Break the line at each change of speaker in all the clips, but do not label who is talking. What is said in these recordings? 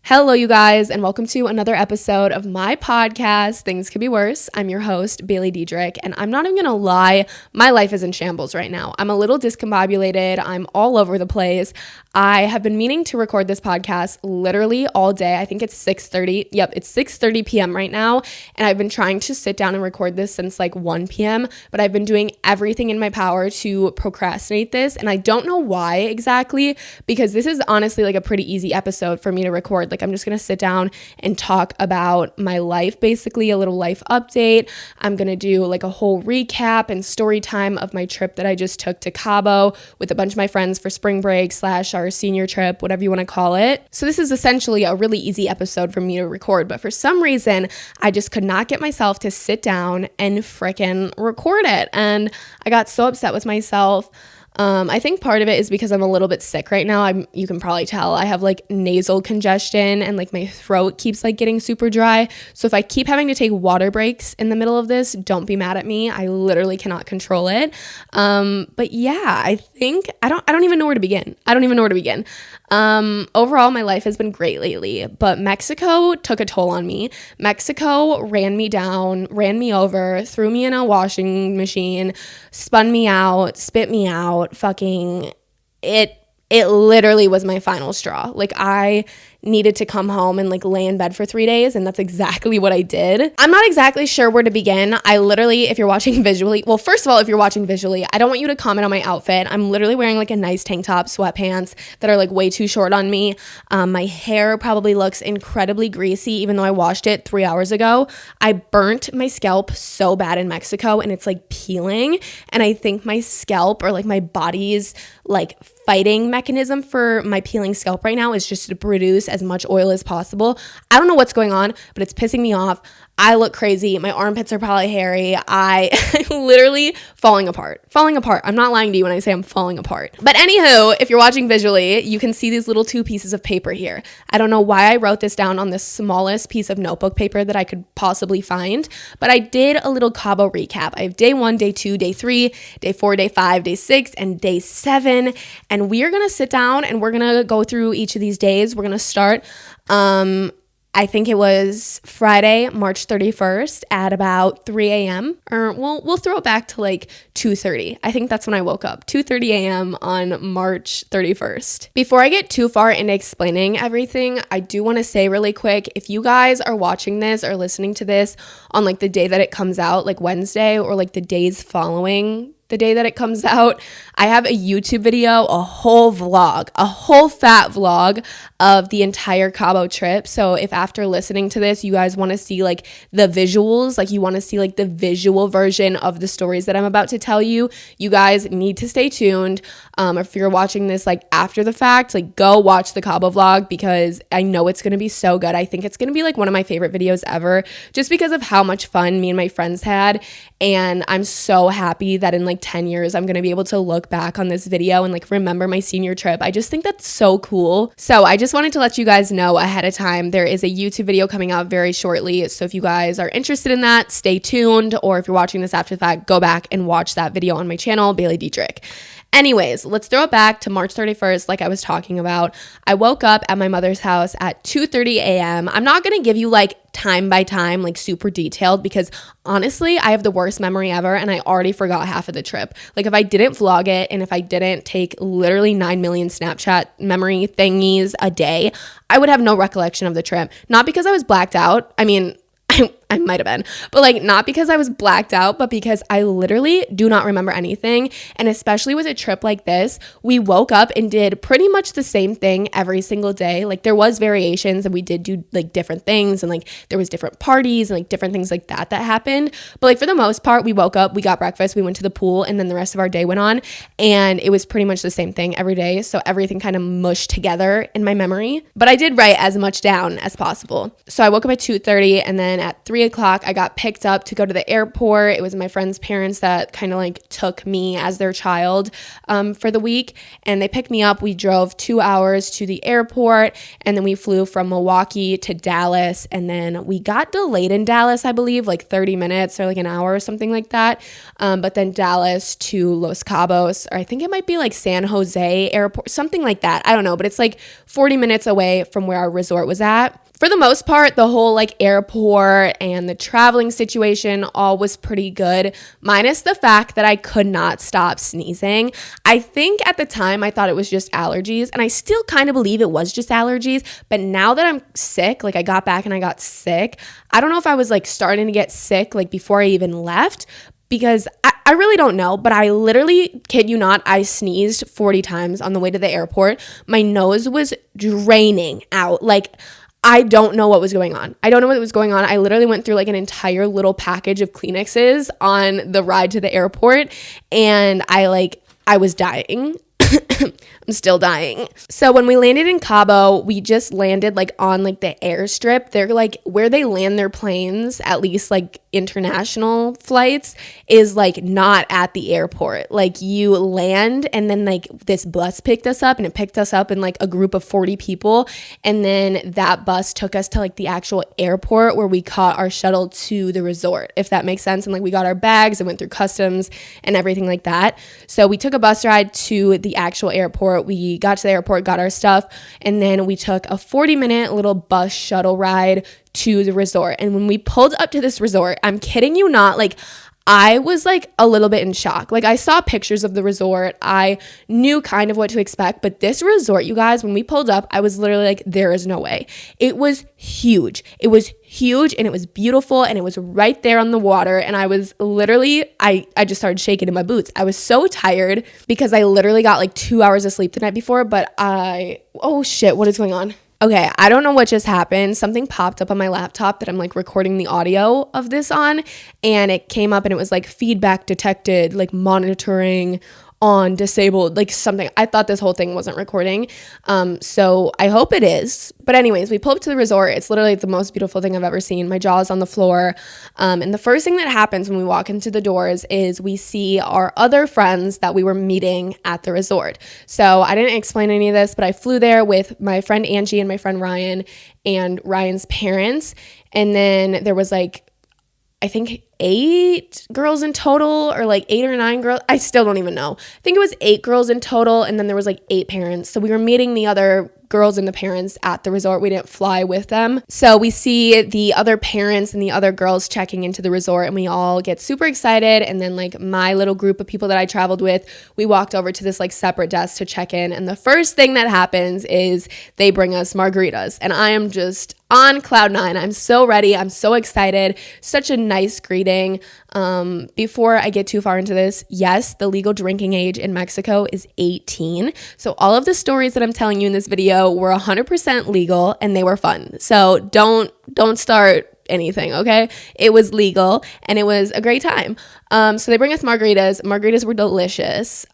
Hello, you guys, and welcome to another episode of my podcast, Things Could Be Worse. I'm your host, Baileydedrick, and I'm not even gonna lie, my life is in shambles right now. I'm a little discombobulated. I'm all over the place. I have been meaning to record this podcast literally all day. I think it's 6:30. Yep, it's 6:30 p.m. right now, and I've been trying to sit down and record this since like 1 p.m., but I've been doing everything in my power to procrastinate this, and I don't know why exactly, because this is honestly like a pretty easy episode for me to record. Like, I'm just gonna sit down and talk about my life, basically a little life update. I'm gonna do like a whole recap and story time of my trip that I just took to Cabo with a bunch of my friends for spring break / our senior trip, whatever you want to call it. So this is essentially a really easy episode for me to record, but for some reason, I just could not get myself to sit down and frickin' record it. And I got so upset with myself. I think part of it is because I'm a little bit sick right now. You can probably tell I have like nasal congestion and like my throat keeps like getting super dry. So if I keep having to take water breaks in the middle of this, don't be mad at me. I literally cannot control it. But yeah, I think I don't even know where to begin. Overall, my life has been great lately, but Mexico took a toll on me. Mexico ran me down, ran me over, threw me in a washing machine, spun me out, spit me out. Fucking it literally was my final straw. Like, I needed to come home and like lay in bed for 3 days, and that's exactly what I did. I'm not exactly sure where to begin. I literally, if you're watching visually, well, first of all, if you're watching visually, I don't want you to comment on my outfit. I'm literally wearing like a nice tank top, sweatpants that are like way too short on me. My hair probably looks incredibly greasy, even though I washed it 3 hours ago. I burnt my scalp so bad in Mexico, and it's like peeling, and I think my scalp, or like my body's like fighting mechanism for my peeling scalp right now is just to produce as much oil as possible. I don't know what's going on, but it's pissing me off. I look crazy. My armpits are probably hairy. I literally falling apart. I'm not lying to you when I say I'm falling apart. But anywho, if you're watching visually, you can see these little 2 pieces of paper here. I don't know why I wrote this down on the smallest piece of notebook paper that I could possibly find, but I did a little Cabo recap. I have day 1, day 2, day 3, day 4, day 5, day 6, and day 7. And we are going to sit down and we're going to go through each of these days. We're going to start, I think it was Friday, March 31st at about 3 a.m. Or we'll throw it back to like 2:30. I think that's when I woke up, 2:30 a.m. on March 31st. Before I get too far into explaining everything, I do want to say really quick, if you guys are watching this or listening to this on like the day that it comes out, like Wednesday, or like the days following the day that it comes out, I have a YouTube video, a whole fat vlog of the entire Cabo trip. So if after listening to this, you guys want to see like the visuals, like you want to see like the visual version of the stories that I'm about to tell you, you guys need to stay tuned. If you're watching this like after the fact, like go watch the Cabo vlog, because I know it's going to be so good. I think it's going to be like one of my favorite videos ever, just because of how much fun me and my friends had. And I'm so happy that in like 10 years, I'm going to be able to look back on this video and like remember my senior trip. I just think that's so cool. So I just wanted to let you guys know ahead of time, there is a YouTube video coming out very shortly. So if you guys are interested in that, stay tuned. Or if you're watching this after the fact, go back and watch that video on my channel, Baileydedrick. Anyways, let's throw it back to March 31st, like I was talking about. I woke up at my mother's house at 2:30 a.m. I'm not going to give you like time by time, like super detailed, because honestly, I have the worst memory ever, and I already forgot half of the trip. Like, if I didn't vlog it, and if I didn't take literally 9 million Snapchat memory thingies a day, I would have no recollection of the trip. Not because I was blacked out. I mean, I might have been, but like not because I was blacked out, but because I literally do not remember anything. And especially with a trip like this, we woke up and did pretty much the same thing every single day. Like, there was variations, and we did do like different things, and like there was different parties and like different things like that happened. But like for the most part, we woke up, we got breakfast, we went to the pool, and then the rest of our day went on, and it was pretty much the same thing every day. So everything kind of mushed together in my memory, but I did write as much down as possible. So I woke up at 2:30, and then at 3 3 o'clock, I got picked up to go to the airport. It was my friend's parents that kind of like took me as their child for the week, and they picked me up. We drove 2 hours to the airport, and then we flew from Milwaukee to Dallas, and then we got delayed in Dallas, I believe, like 30 minutes or like an hour or something like that. But then Dallas to Los Cabos, or I think it might be like San Jose Airport, something like that. I don't know, but it's like 40 minutes away from where our resort was at. For the most part, the whole like airport and the traveling situation all was pretty good, minus the fact that I could not stop sneezing. I think at the time I thought it was just allergies, and I still kind of believe it was just allergies, but now that I'm sick, like I got back and I got sick, I don't know if I was like starting to get sick like before I even left, because I really don't know, but I literally, kid you not, I sneezed 40 times on the way to the airport. My nose was draining out. Like, I don't know what was going on. I literally went through like an entire little package of Kleenexes on the ride to the airport, and I was dying. I'm still dying. So when we landed in Cabo, we just landed like on like the airstrip. They're like where they land their planes, at least like international flights, is like not at the airport. Like you land, and then like this bus picked us up, and it picked us up in like a group of 40 people. And then that bus took us to like the actual airport where we caught our shuttle to the resort, if that makes sense. And like we got our bags and went through customs and everything like that. So we took a bus ride to the actual airport. We got to the airport, got our stuff, and then we took a 40-minute little bus shuttle ride to the resort. And when we pulled up to this resort, I'm kidding you not, like I was like a little bit in shock. Like I saw pictures of the resort. I knew kind of what to expect, but this resort, you guys, when we pulled up, I was literally like, there is no way. It was huge. It was huge, and it was beautiful, and it was right there on the water. And I was literally, I just started shaking in my boots. I was so tired because I literally got like 2 hours of sleep the night before, but oh shit, what is going on? Okay, I don't know what just happened. Something popped up on my laptop that I'm like recording the audio of this on, and it came up and it was like feedback detected, like monitoring on disabled, like something. I thought this whole thing wasn't recording. So I hope it is. But anyways, we pull up to the resort. It's literally the most beautiful thing I've ever seen. My jaw's on the floor. And the first thing that happens when we walk into the doors is we see our other friends that we were meeting at the resort. So I didn't explain any of this, but I flew there with my friend Angie and my friend Ryan and Ryan's parents. And then there was like, I think 8 girls in total, or like 8 or 9 girls. I still don't even know. I think it was 8 girls in total, and then there was like 8 parents. So we were meeting the other girls and the parents at the resort. We didn't fly with them. So we see the other parents and the other girls checking into the resort, and we all get super excited. And then like my little group of people that I traveled with, we walked over to this like separate desk to check in. And the first thing that happens is they bring us margaritas, and I am just on cloud 9. I'm so ready. I'm so excited. Such a nice greeting. Before I get too far into this, yes, the legal drinking age in Mexico is 18. So all of the stories that I'm telling you in this video were 100% legal, and they were fun. So don't start anything, okay? It was legal, and it was a great time. So they bring us margaritas. Margaritas were delicious.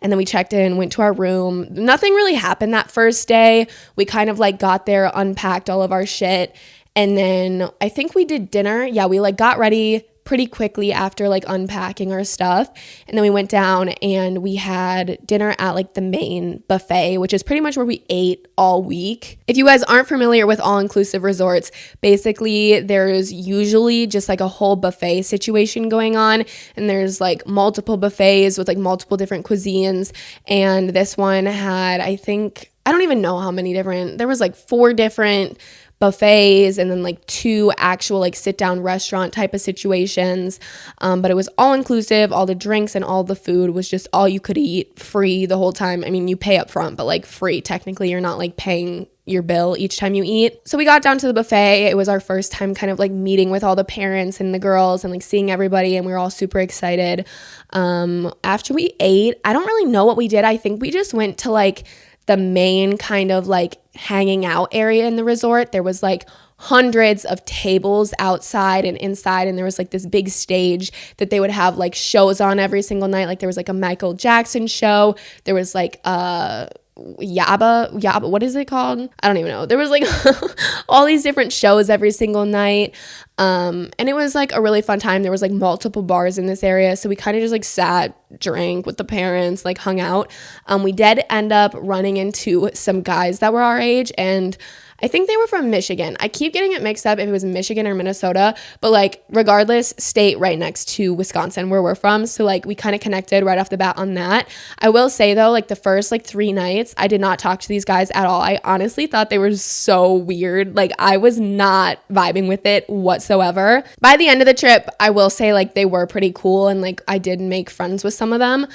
And then we checked in, went to our room. Nothing really happened that first day. We kind of like got there, unpacked all of our shit. And then I think we did dinner. Yeah, we like got ready pretty quickly after like unpacking our stuff. And then we went down and we had dinner at like the main buffet, which is pretty much where we ate all week. If you guys aren't familiar with all-inclusive resorts, basically there's usually just like a whole buffet situation going on. And there's like multiple buffets with like multiple different cuisines. And this one had, I don't even know how many different, there was like 4 different buffets, and then like 2 actual like sit down restaurant type of situations, but it was all inclusive. All the drinks and all the food was just all you could eat, free the whole time. I mean, you pay up front, but like free. Technically you're not like paying your bill each time you eat. So we got down to the buffet. It was our first time kind of like meeting with all the parents and the girls and like seeing everybody, and we were all super excited. After we ate, I don't really know what we did. I think we just went to like the main kind of like hanging out area in the resort. There was like hundreds of tables outside and inside, and there was like this big stage that they would have like shows on every single night. Like there was like a Michael Jackson show. There was like Yaba, what is it called? I don't even know. There was like all these different shows every single night. And it was like a really fun time. There was like multiple bars in this area. So we kind of just like sat, drank with the parents, like hung out. We did end up running into some guys that were our age, and I think they were from Michigan. I keep getting it mixed up if it was Michigan or Minnesota, but like regardless, state right next to Wisconsin where we're from. So like we kind of connected right off the bat on that. I will say though, like the first like 3 nights, I did not talk to these guys at all. I honestly thought they were so weird. Like I was not vibing with it whatsoever. By the end of the trip, I will say like they were pretty cool, and like I did make friends with some of them.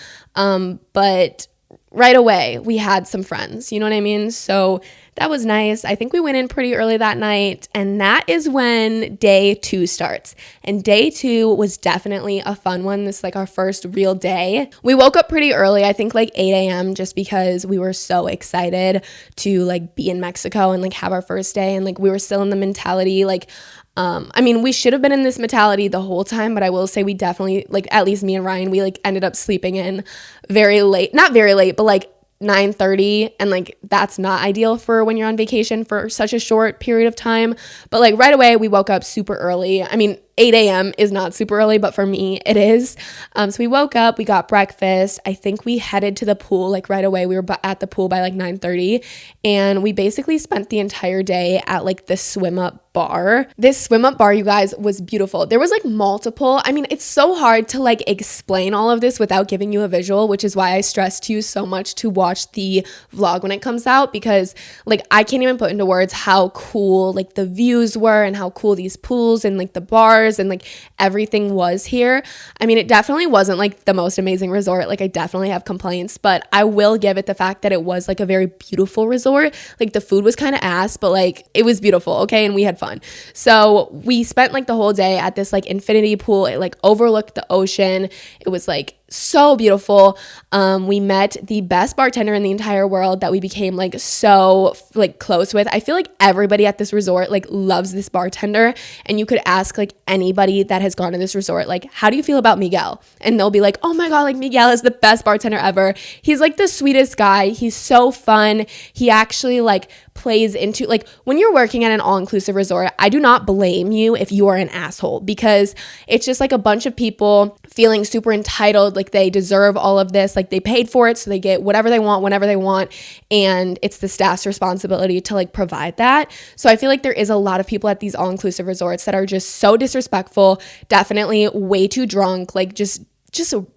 But right away we had some friends, you know what I mean? So that was nice. I think we went in pretty early that night, and that is when day 2 starts. And day 2 was definitely a fun one. This is like our first real day. We woke up pretty early, I think like 8 a.m. just because we were so excited to like be in Mexico and like have our first day. And like we were still in the mentality like, I mean, we should have been in this mentality the whole time, but I will say we definitely, like, at least me and Ryan, we, like, ended up sleeping in very late. Not very late, but, like, 9:30, and like that's not ideal for when you're on vacation for such a short period of time. But like right away we woke up super early. I mean, 8 a.m. is not super early, but for me it is. So we woke up, we got breakfast. I think we headed to the pool like right away. We were at the pool by like 9:30, and we basically spent the entire day at like the swim up bar. This swim up bar, you guys, was beautiful. There was like multiple. I mean, it's so hard to like explain all of this without giving you a visual, which is why I stress to you so much to watch the vlog when it comes out, because like I can't even put into words how cool like the views were and how cool these pools and like the bars and like everything was here. I mean, it definitely wasn't like the most amazing resort. Like I definitely have complaints, but I will give it the fact that it was like a very beautiful resort. Like the food was kind of ass, but like it was beautiful, okay? And we had fun. So we spent like the whole day at this like infinity pool. It like overlooked the ocean. It was like so beautiful. We met the best bartender in the entire world that we became like so like close with. I feel like everybody at this resort like loves this bartender, and you could ask like anybody that has gone to this resort, like, how do you feel about Miguel? And they'll be like, oh my God, like Miguel is the best bartender ever. He's like the sweetest guy. He's so fun. He actually like plays into like when you're working at an all-inclusive resort, I do not blame you if you are an asshole, because it's just like a bunch of people feeling super entitled, like they deserve all of this, like they paid for it, so they get whatever they want whenever they want, and it's the staff's responsibility to like provide that. So I feel like there is a lot of people at these all-inclusive resorts that are just so disrespectful, definitely way too drunk, like just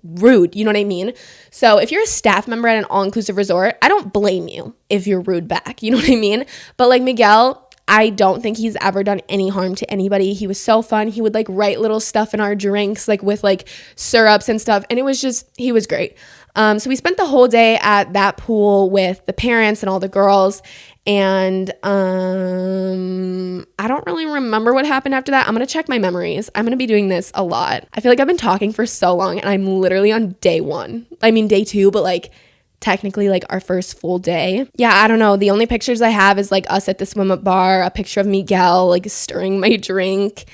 rude, you know what I mean? So if you're a staff member at an all-inclusive resort, I don't blame you if you're rude back, you know what I mean? But like Miguel, I don't think he's ever done any harm to anybody. He was so fun. He would like write little stuff in our drinks, like with like syrups and stuff, and it was just, he was great. So we spent the whole day at that pool with the parents and all the girls, and I don't really remember what happened after that. I'm gonna check my memories. I'm gonna be doing this a lot. I feel like I've been talking for so long, and I'm literally on day 1. I mean day 2, but like technically like our first full day. Yeah, I don't know. The only pictures I have is like us at the swim up bar, a picture of Miguel like stirring my drink,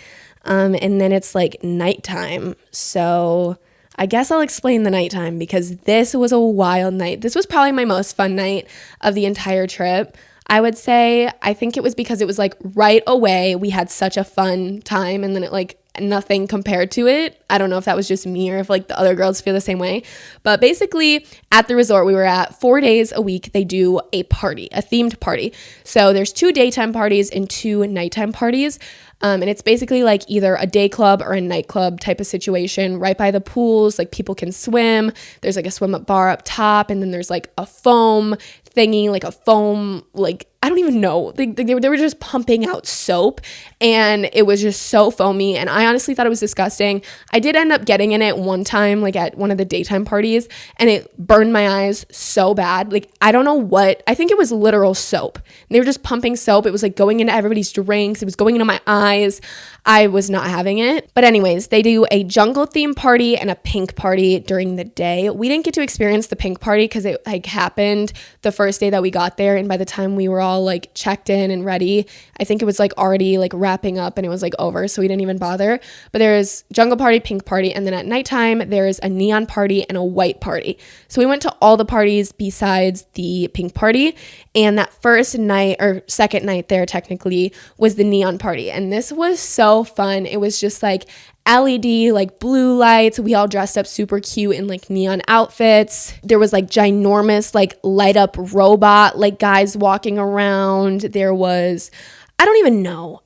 and then it's like nighttime. So I guess I'll explain the nighttime, because this was a wild night. This was probably my most fun night of the entire trip, I would say. I think it was because it was like right away we had such a fun time, and then it like nothing compared to it. I don't know if that was just me or if like the other girls feel the same way. But basically at the resort we were at, 4 days a week they do a party, a themed party. So there's 2 daytime parties and 2 nighttime parties. And it's basically like either a day club or a nightclub type of situation right by the pools. Like people can swim. There's like a swim up bar up top, and then there's like a foam thingy, like a foam, like I don't even know. They were just pumping out soap, and it was just so foamy, and I honestly thought it was disgusting. I did end up getting in it one time, like at one of the daytime parties, and it burned my eyes so bad. Like I don't know what, I think it was literal soap. They were just pumping soap. It was like going into everybody's drinks. It was going into my eyes. eyes. I was not having it. But anyways, they do a jungle theme party and a pink party during the day. We didn't get to experience the pink party because it like happened the first day that we got there. And by the time we were all like checked in and ready, I think it was like already like wrapping up and it was like over. So we didn't even bother. But there's jungle party, pink party. And then at nighttime, there's a neon party and a white party. So we went to all the parties besides the pink party. And that first night or second night there technically was the neon party. And this was so fun. It was just like LED, like blue lights. We all dressed up super cute in like neon outfits. There was like ginormous, like light up robot, like guys walking around. There was, I don't even know.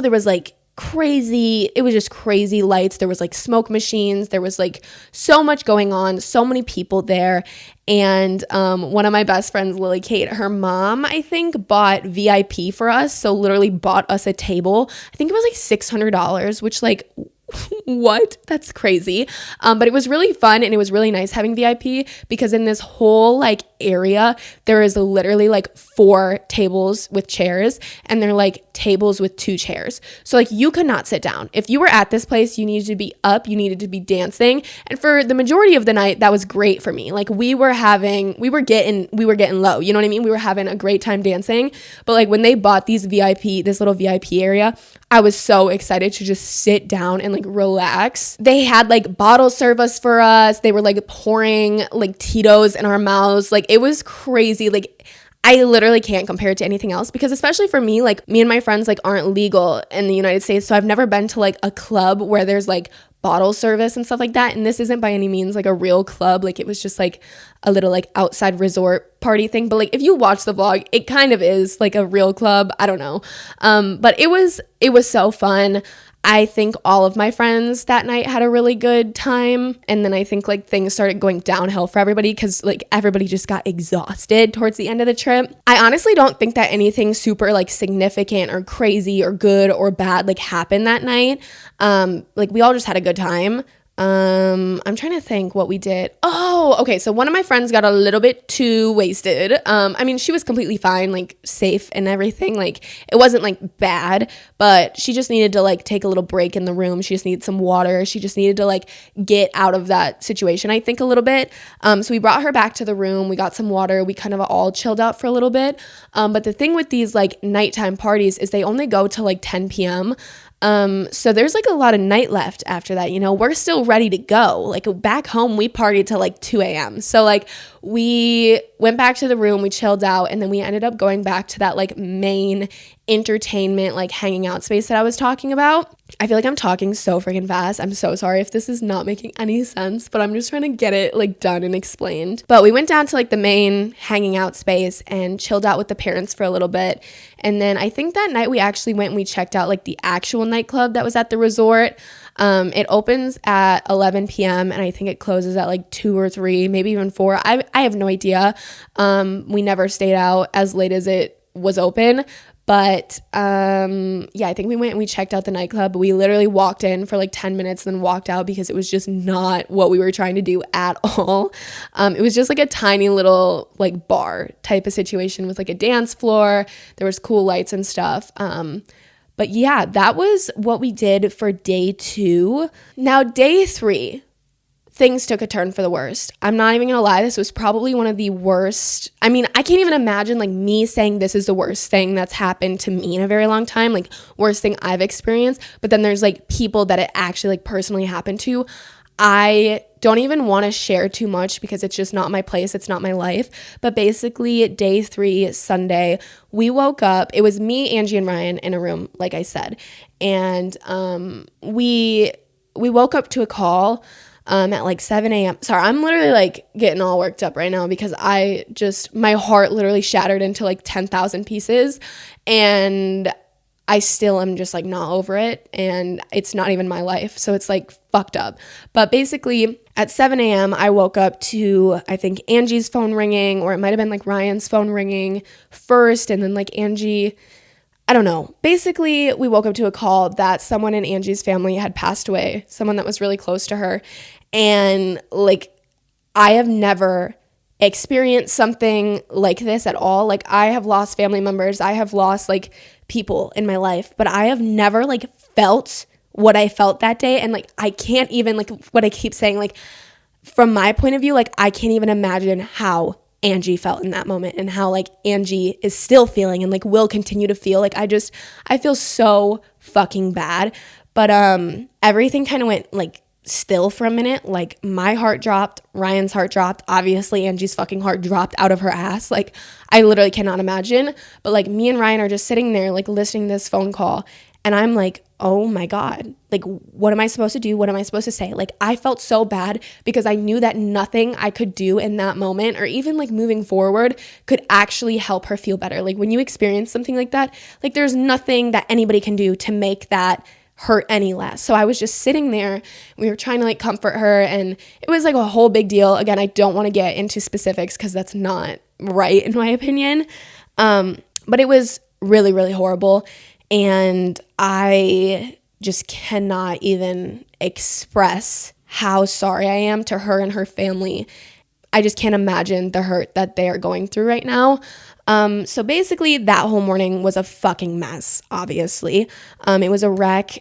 There was like crazy, it was just crazy lights. There was like smoke machines. There was like so much going on, so many people there. And one of my best friends, Lily Kate, her mom, I think, bought VIP for us. So literally bought us a table. I think it was like $600, which like, what? That's crazy. But it was really fun and it was really nice having VIP because in this whole like area, there is literally like 4 tables with chairs and they're like tables with 2 chairs. So like you could not sit down. If you were at this place, you needed to be up, you needed to be dancing. And for the majority of the night, that was great for me. Like we were getting low. You know what I mean? We were having a great time dancing. But like when they bought this little VIP area, I was so excited to just sit down and like relax. They had like bottle service for us. They were like pouring like Tito's in our mouths. Like it was crazy. Like I literally can't compare it to anything else because especially for me, like me and my friends like aren't legal in the United States. So I've never been to like a club where there's like bottle service and stuff like that. And this isn't by any means like a real club. Like it was just like a little like outside resort party thing. But like if you watch the vlog, it kind of is like a real club. I don't know. But it was so fun. I think all of my friends that night had a really good time. And then I think like things started going downhill for everybody because like everybody just got exhausted towards the end of the trip. I honestly don't think that anything super like significant or crazy or good or bad like happened that night. Like we all just had a good time. I'm trying to think what we did. Oh, okay. So one of my friends got a little bit too wasted. I mean, she was completely fine, like safe and everything. Like it wasn't like bad, but she just needed to like take a little break in the room. She just needed some water. She just needed to like get out of that situation, I think a little bit. So we brought her back to the room. We got some water. We kind of all chilled out for a little bit. But the thing with these like nighttime parties is they only go till like 10 p.m. So there's like a lot of night left after that, you know, we're still ready to go. Like back home, we partied till like 2 a.m. So like we went back to the room, we chilled out, and then we ended up going back to that like main entertainment, like hanging out space that I was talking about. I feel like I'm talking so freaking fast. I'm so sorry if this is not making any sense, but I'm just trying to get it like done and explained. But we went down to like the main hanging out space and chilled out with the parents for a little bit. And then I think that night we actually went and we checked out like the actual nightclub that was at the resort. It opens at 11 p.m. and I think it closes at like 2 or 3, maybe even 4. I have no idea. We never stayed out as late as it was open. But yeah, I think we went and we checked out the nightclub. We literally walked in for like 10 minutes and then walked out because it was just not what we were trying to do at all. It was just like a tiny little like bar type of situation with like a dance floor. There was cool lights and stuff. But yeah, that was what we did for day 2. Now, day 3, things took a turn for the worst. I'm not even gonna lie, this was probably one of the worst. I mean, I can't even imagine like me saying this is the worst thing that's happened to me in a very long time, like worst thing I've experienced. But then there's like people that it actually like personally happened to. I don't even want to share too much because it's just not my place. It's not my life. But basically, day 3, Sunday, we woke up. It was me, Angie, and Ryan in a room, like I said. And we woke up to a call at like 7 a.m. Sorry, I'm literally like getting all worked up right now because my heart literally shattered into like 10,000 pieces. And I still am just like not over it, and it's not even my life, so it's like fucked up. But basically at 7 a.m. I woke up to, I think, Angie's phone ringing, or it might have been like Ryan's phone ringing first, and then like Angie, I don't know. Basically, we woke up to a call that someone in Angie's family had passed away, someone that was really close to her. And like, I have never experienced something like this at all. Like, I have lost family members. I have lost like people in my life, but I have never like felt what I felt that day. And like, I can't even, like what I keep saying, like from my point of view, like I can't even imagine how Angie felt in that moment and how like Angie is still feeling and like will continue to feel. Like I feel so fucking bad. But everything kind of went like still for a minute. Like my heart dropped, Ryan's heart dropped, obviously Angie's fucking heart dropped out of her ass. Like I literally cannot imagine. But like me and Ryan are just sitting there like listening to this phone call, and I'm like, oh my God, like what am I supposed to do? What am I supposed to say? Like I felt so bad because I knew that nothing I could do in that moment or even like moving forward could actually help her feel better. Like when you experience something like that, like there's nothing that anybody can do to make that hurt any less. So I was just sitting there, we were trying to like comfort her, and it was like a whole big deal. Again, I don't want to get into specifics because that's not right in my opinion. But it was really, really horrible. And I just cannot even express how sorry I am to her and her family. I just can't imagine the hurt that they are going through right now. So basically that whole morning was a fucking mess, obviously. It was a wreck.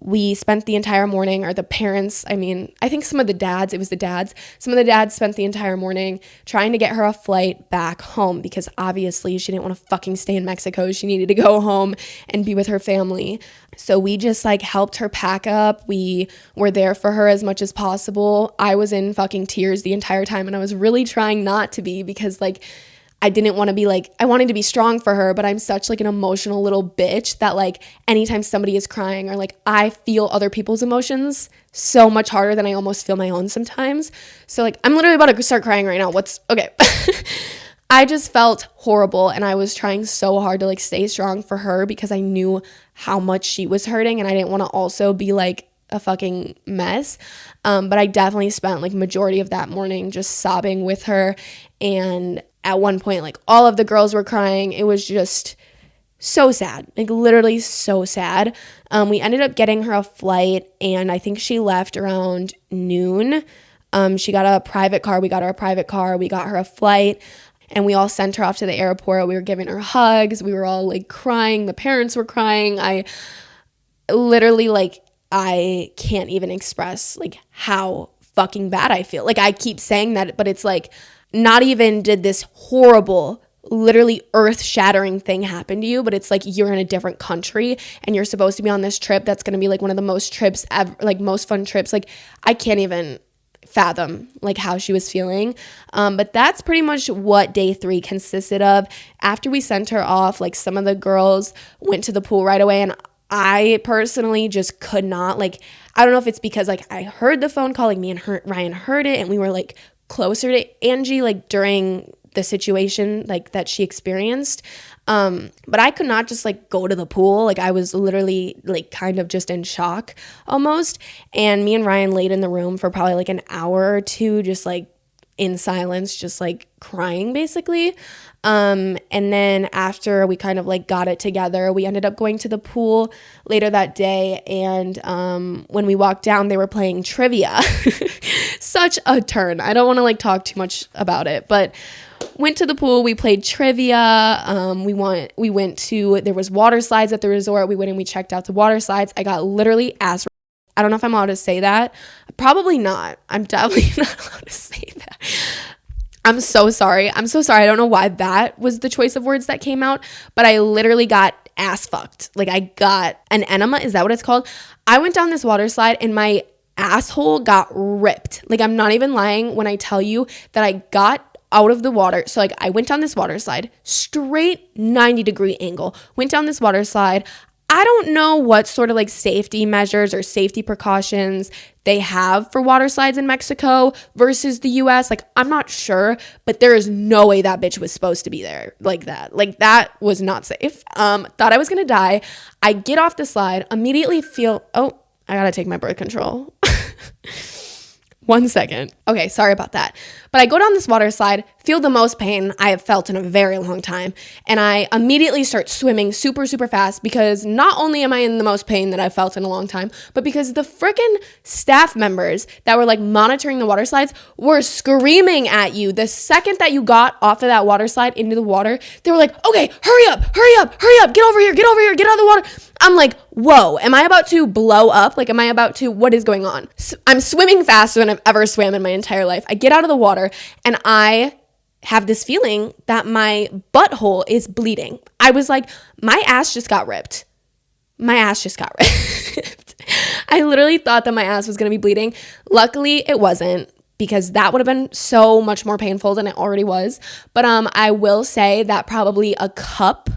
We spent the entire morning, or the parents, I mean, I think some of the dads spent the entire morning trying to get her a flight back home because obviously she didn't want to fucking stay in Mexico. She needed to go home and be with her family. So we just like helped her pack up. We were there for her as much as possible. I was in fucking tears the entire time, and I was really trying not to be because like I didn't want to be like, I wanted to be strong for her, but I'm such like an emotional little bitch that like anytime somebody is crying, or like I feel other people's emotions so much harder than I almost feel my own sometimes. So like I'm literally about to start crying right now. Okay. I just felt horrible, and I was trying so hard to like stay strong for her because I knew how much she was hurting, and I didn't want to also be like a fucking mess. But I definitely spent like majority of that morning just sobbing with her, and at one point, like all of the girls were crying. It was just so sad, like literally so sad. We ended up getting her a flight, and I think she left around noon. She got a private car. We got her a private car. We got her a flight, and we all sent her off to the airport. We were giving her hugs. We were all like crying. The parents were crying. I literally like, I can't even express like how fucking bad I feel. Like I keep saying that, but it's like, not even did this horrible, literally earth-shattering thing happen to you, but it's like you're in a different country and you're supposed to be on this trip that's going to be like one of the most trips ever, like most fun trips. Like I can't even fathom like how she was feeling. But that's pretty much what day 3 consisted of. After we sent her off, like some of the girls went to the pool right away, and I personally just could not. Like I don't know if it's because like I heard the phone call, like me and Ryan heard it, and we were like closer to Angie like during the situation like that she experienced, but I could not just like go to the pool. Like I was literally like kind of just in shock almost, and me and Ryan laid in the room for probably like an hour or two just like in silence, just like crying basically. And then after we kind of like got it together, we ended up going to the pool later that day, and when we walked down, they were playing trivia. Such a turn. I don't want to like talk too much about it, but went to the pool, we played trivia. We went to, there was water slides at the resort. We went and we checked out the water slides. I got literally ass. I don't know if I'm allowed to say that. Probably not. I'm definitely not allowed to say that. I'm so sorry. I don't know why that was the choice of words that came out, but I literally got ass fucked. Like I got an enema. Is that what it's called? I went down this water slide and my asshole got ripped. Like I'm not even lying when I tell you that I got out of the water. So like I went down this water slide, straight 90-degree angle, went down this water slide. I don't know what sort of like safety measures or safety precautions they have for water slides in Mexico versus the US. Like I'm not sure, but there is no way that bitch was supposed to be there like that. Like that was not safe. Thought I was gonna die. I get off the slide, immediately feel, oh, I gotta take my birth control. 1 second. Okay, sorry about that. But I go down this water slide, feel the most pain I have felt in a very long time. And I immediately start swimming super, super fast because not only am I in the most pain that I've felt in a long time, but because the freaking staff members that were like monitoring the water slides were screaming at you. The second that you got off of that water slide into the water, they were like, okay, hurry up, get over here, get out of the water. I'm like, whoa, am I about to blow up? Like, what is going on? So I'm swimming faster than I've ever swam in my entire life. I get out of the water and I have this feeling that my butthole is bleeding. I was like, my ass just got ripped. I literally thought that my ass was going to be bleeding. Luckily, it wasn't, because that would have been so much more painful than it already was. But I will say that probably a cup,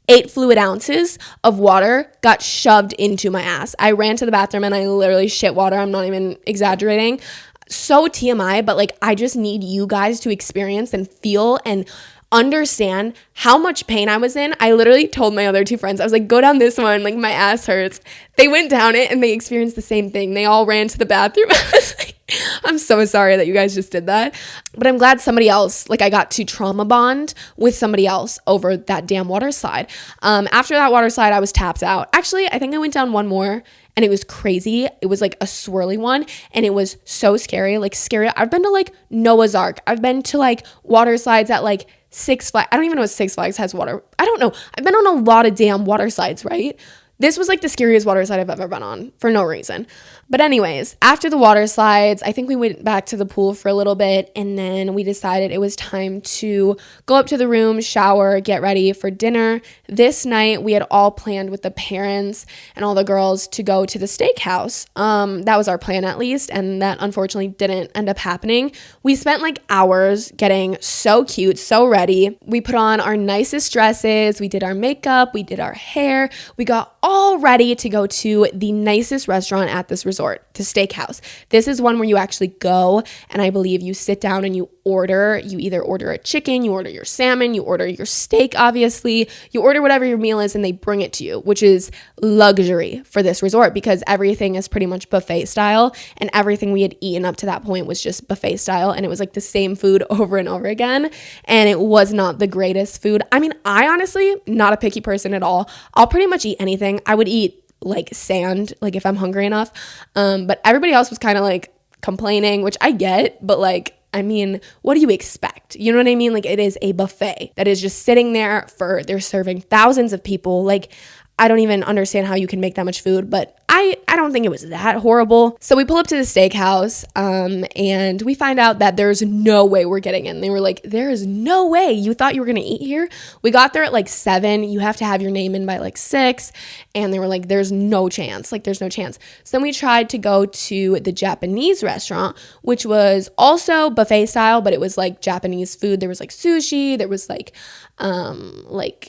8 fluid ounces of water got shoved into my ass. I ran to the bathroom and I literally shit water. I'm not even exaggerating. So TMI, but like, I just need you guys to experience and feel and understand how much pain I was in. I literally told my other 2 friends, I was like, go down this one, like my ass hurts. They went down it and they experienced the same thing. They all ran to the bathroom. I was like, I'm so sorry that you guys just did that. But I'm glad somebody else, like I got to trauma bond with somebody else over that damn water slide. After that water slide, I was tapped out. Actually, I think I went down one more and it was crazy. It was like a swirly one and it was so scary, like scary. I've been to like Noah's Ark. I've been to like water slides at like Six Flags. I don't even know if Six Flags has water. I don't know. I've been on a lot of damn water slides, right? This was like the scariest water slide I've ever been on for no reason. But anyways, after the water slides, I think we went back to the pool for a little bit and then we decided it was time to go up to the room, shower, get ready for dinner. This night, we had all planned with the parents and all the girls to go to the steakhouse. That was our plan at least, and that unfortunately didn't end up happening. We spent like hours getting so cute, so ready. We put on our nicest dresses, we did our makeup, we did our hair, we got all ready to go to the nicest restaurant at this resort, the steakhouse. This is one where you actually go and I believe you sit down and you either order a chicken, you order your salmon, you order your steak, obviously, you order whatever your meal is and they bring it to you, which is luxury for this resort because everything is pretty much buffet style and everything we had eaten up to that point was just buffet style and it was like the same food over and over again and it was not the greatest food. I mean, I honestly, not a picky person at all. I'll pretty much eat anything. I would eat like sand, like if I'm hungry enough. But everybody else was kind of like complaining, which I get, but like, I mean, what do you expect? You know what I mean? Like it is a buffet that is just sitting there they're serving thousands of people. Like I don't even understand how you can make that much food, but I don't think it was that horrible. So we pull up to the steakhouse and we find out that there's no way we're getting in. They were like, there is no way. You thought you were going to eat here? We got there at like 7. You have to have your name in by like 6. And they were like, there's no chance. Like there's no chance. So then we tried to go to the Japanese restaurant, which was also buffet style, but it was like Japanese food. There was like sushi. There was like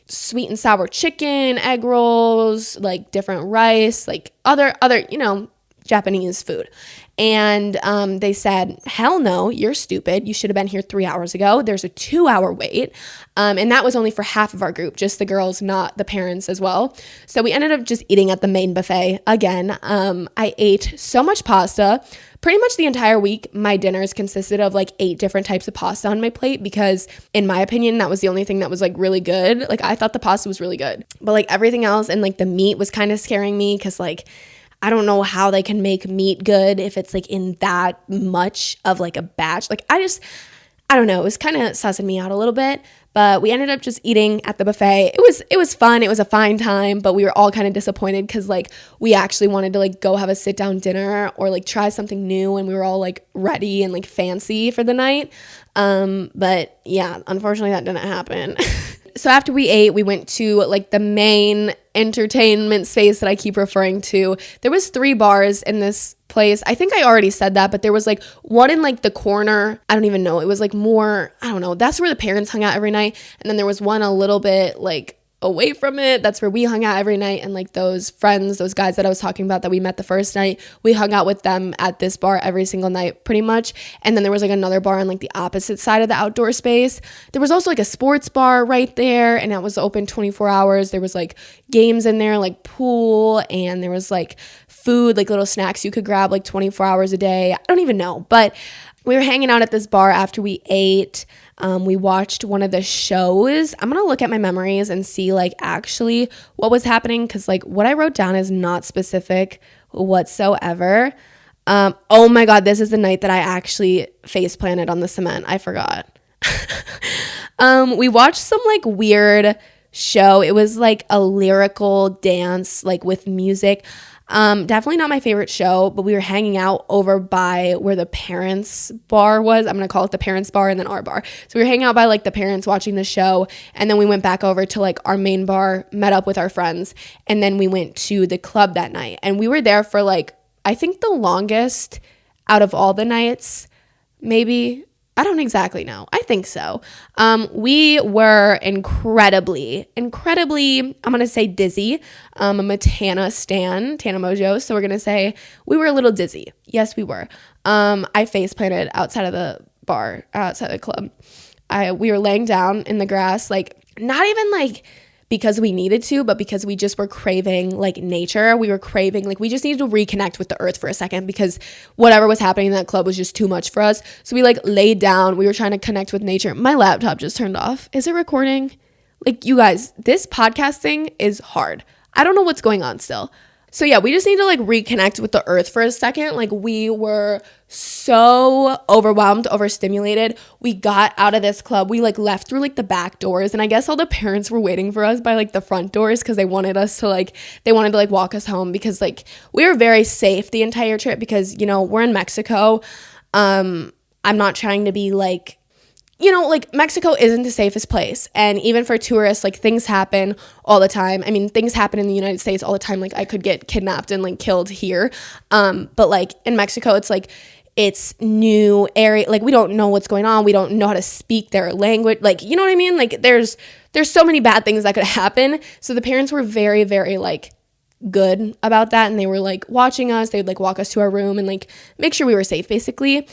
sweet and sour chicken, egg rolls, like different rice, like other, Japanese food. And they said, hell no, you're stupid. You should have been here 3 hours ago. There's a 2-hour wait. And that was only for half of our group, just the girls, not the parents as well. So we ended up just eating at the main buffet again. I ate so much pasta. Pretty much the entire week, my dinners consisted of like 8 different types of pasta on my plate because in my opinion, that was the only thing that was like really good. Like I thought the pasta was really good, but like everything else and like the meat was kind of scaring me because like, I don't know how they can make meat good if it's like in that much of like a batch. Like I don't know. It was kind of sussing me out a little bit, but we ended up just eating at the buffet. It was fun. It was a fine time, but we were all kind of disappointed because like we actually wanted to like go have a sit down dinner or like try something new and we were all like ready and like fancy for the night. But yeah, unfortunately that didn't happen. So after we ate, we went to like the main entertainment space that I keep referring to. There was 3 bars in this place. I think I already said that, but there was like one in like the corner. I don't even know. It was like more, I don't know. That's where the parents hung out every night. And then there was one a little bit like away from it. That's where we hung out every night. And like those friends, those guys that I was talking about that we met the first night, we hung out with them at this bar every single night pretty much. And then there was like another bar on like the opposite side of the outdoor space. There was also like a sports bar right there, and it was open 24 hours. There was like games in there, like pool, and there was like food, like little snacks you could grab like 24 hours a day. I don't even know, but we were hanging out at this bar after we ate. We watched one of the shows. I'm going to look at my memories and see like actually what was happening, because like what I wrote down is not specific whatsoever. Oh my God, this is the night that I actually face planted on the cement. I forgot. We watched some like weird show. It was like a lyrical dance, like with music. Definitely not my favorite show, but we were hanging out over by where the parents' bar was. I'm going to call it the parents' bar and then our bar. So we were hanging out by like the parents watching the show, and then we went back over to like our main bar, met up with our friends, and then we went to the club that night. And we were there for like, I think the longest out of all the nights, maybe. I don't exactly know. I think so. We were incredibly, I'm going to say dizzy. I'm a Tana stan, Tana Mojo. So we're going to say we were a little dizzy. Yes, we were. I face planted outside of the bar, outside the club. We were laying down in the grass, like not even like because we needed to, but because we just were craving like nature. We were craving, like we just needed to reconnect with the earth for a second, because whatever was happening in that club was just too much for us. So we like laid down. We were trying to connect with nature. My laptop just turned off. Is it recording? Like, you guys, this podcasting is hard. I don't know what's going on still. So yeah, we just need to like reconnect with the earth for a second. Like, we were so overwhelmed, overstimulated. We got out of this club. We like left through like the back doors, and I guess all the parents were waiting for us by like the front doors, because they wanted to walk us home, because like we were very safe the entire trip, because, you know, we're in Mexico. I'm not trying to be like, you know, like Mexico isn't the safest place. And even for tourists, like things happen all the time. I mean, things happen in the United States all the time. Like I could get kidnapped and like killed here. But like in Mexico, it's like, it's new area. Like we don't know what's going on. We don't know how to speak their language. Like, you know what I mean? Like there's so many bad things that could happen. So the parents were very, very like good about that. And they were like watching us. They'd like walk us to our room and like make sure we were safe, basically.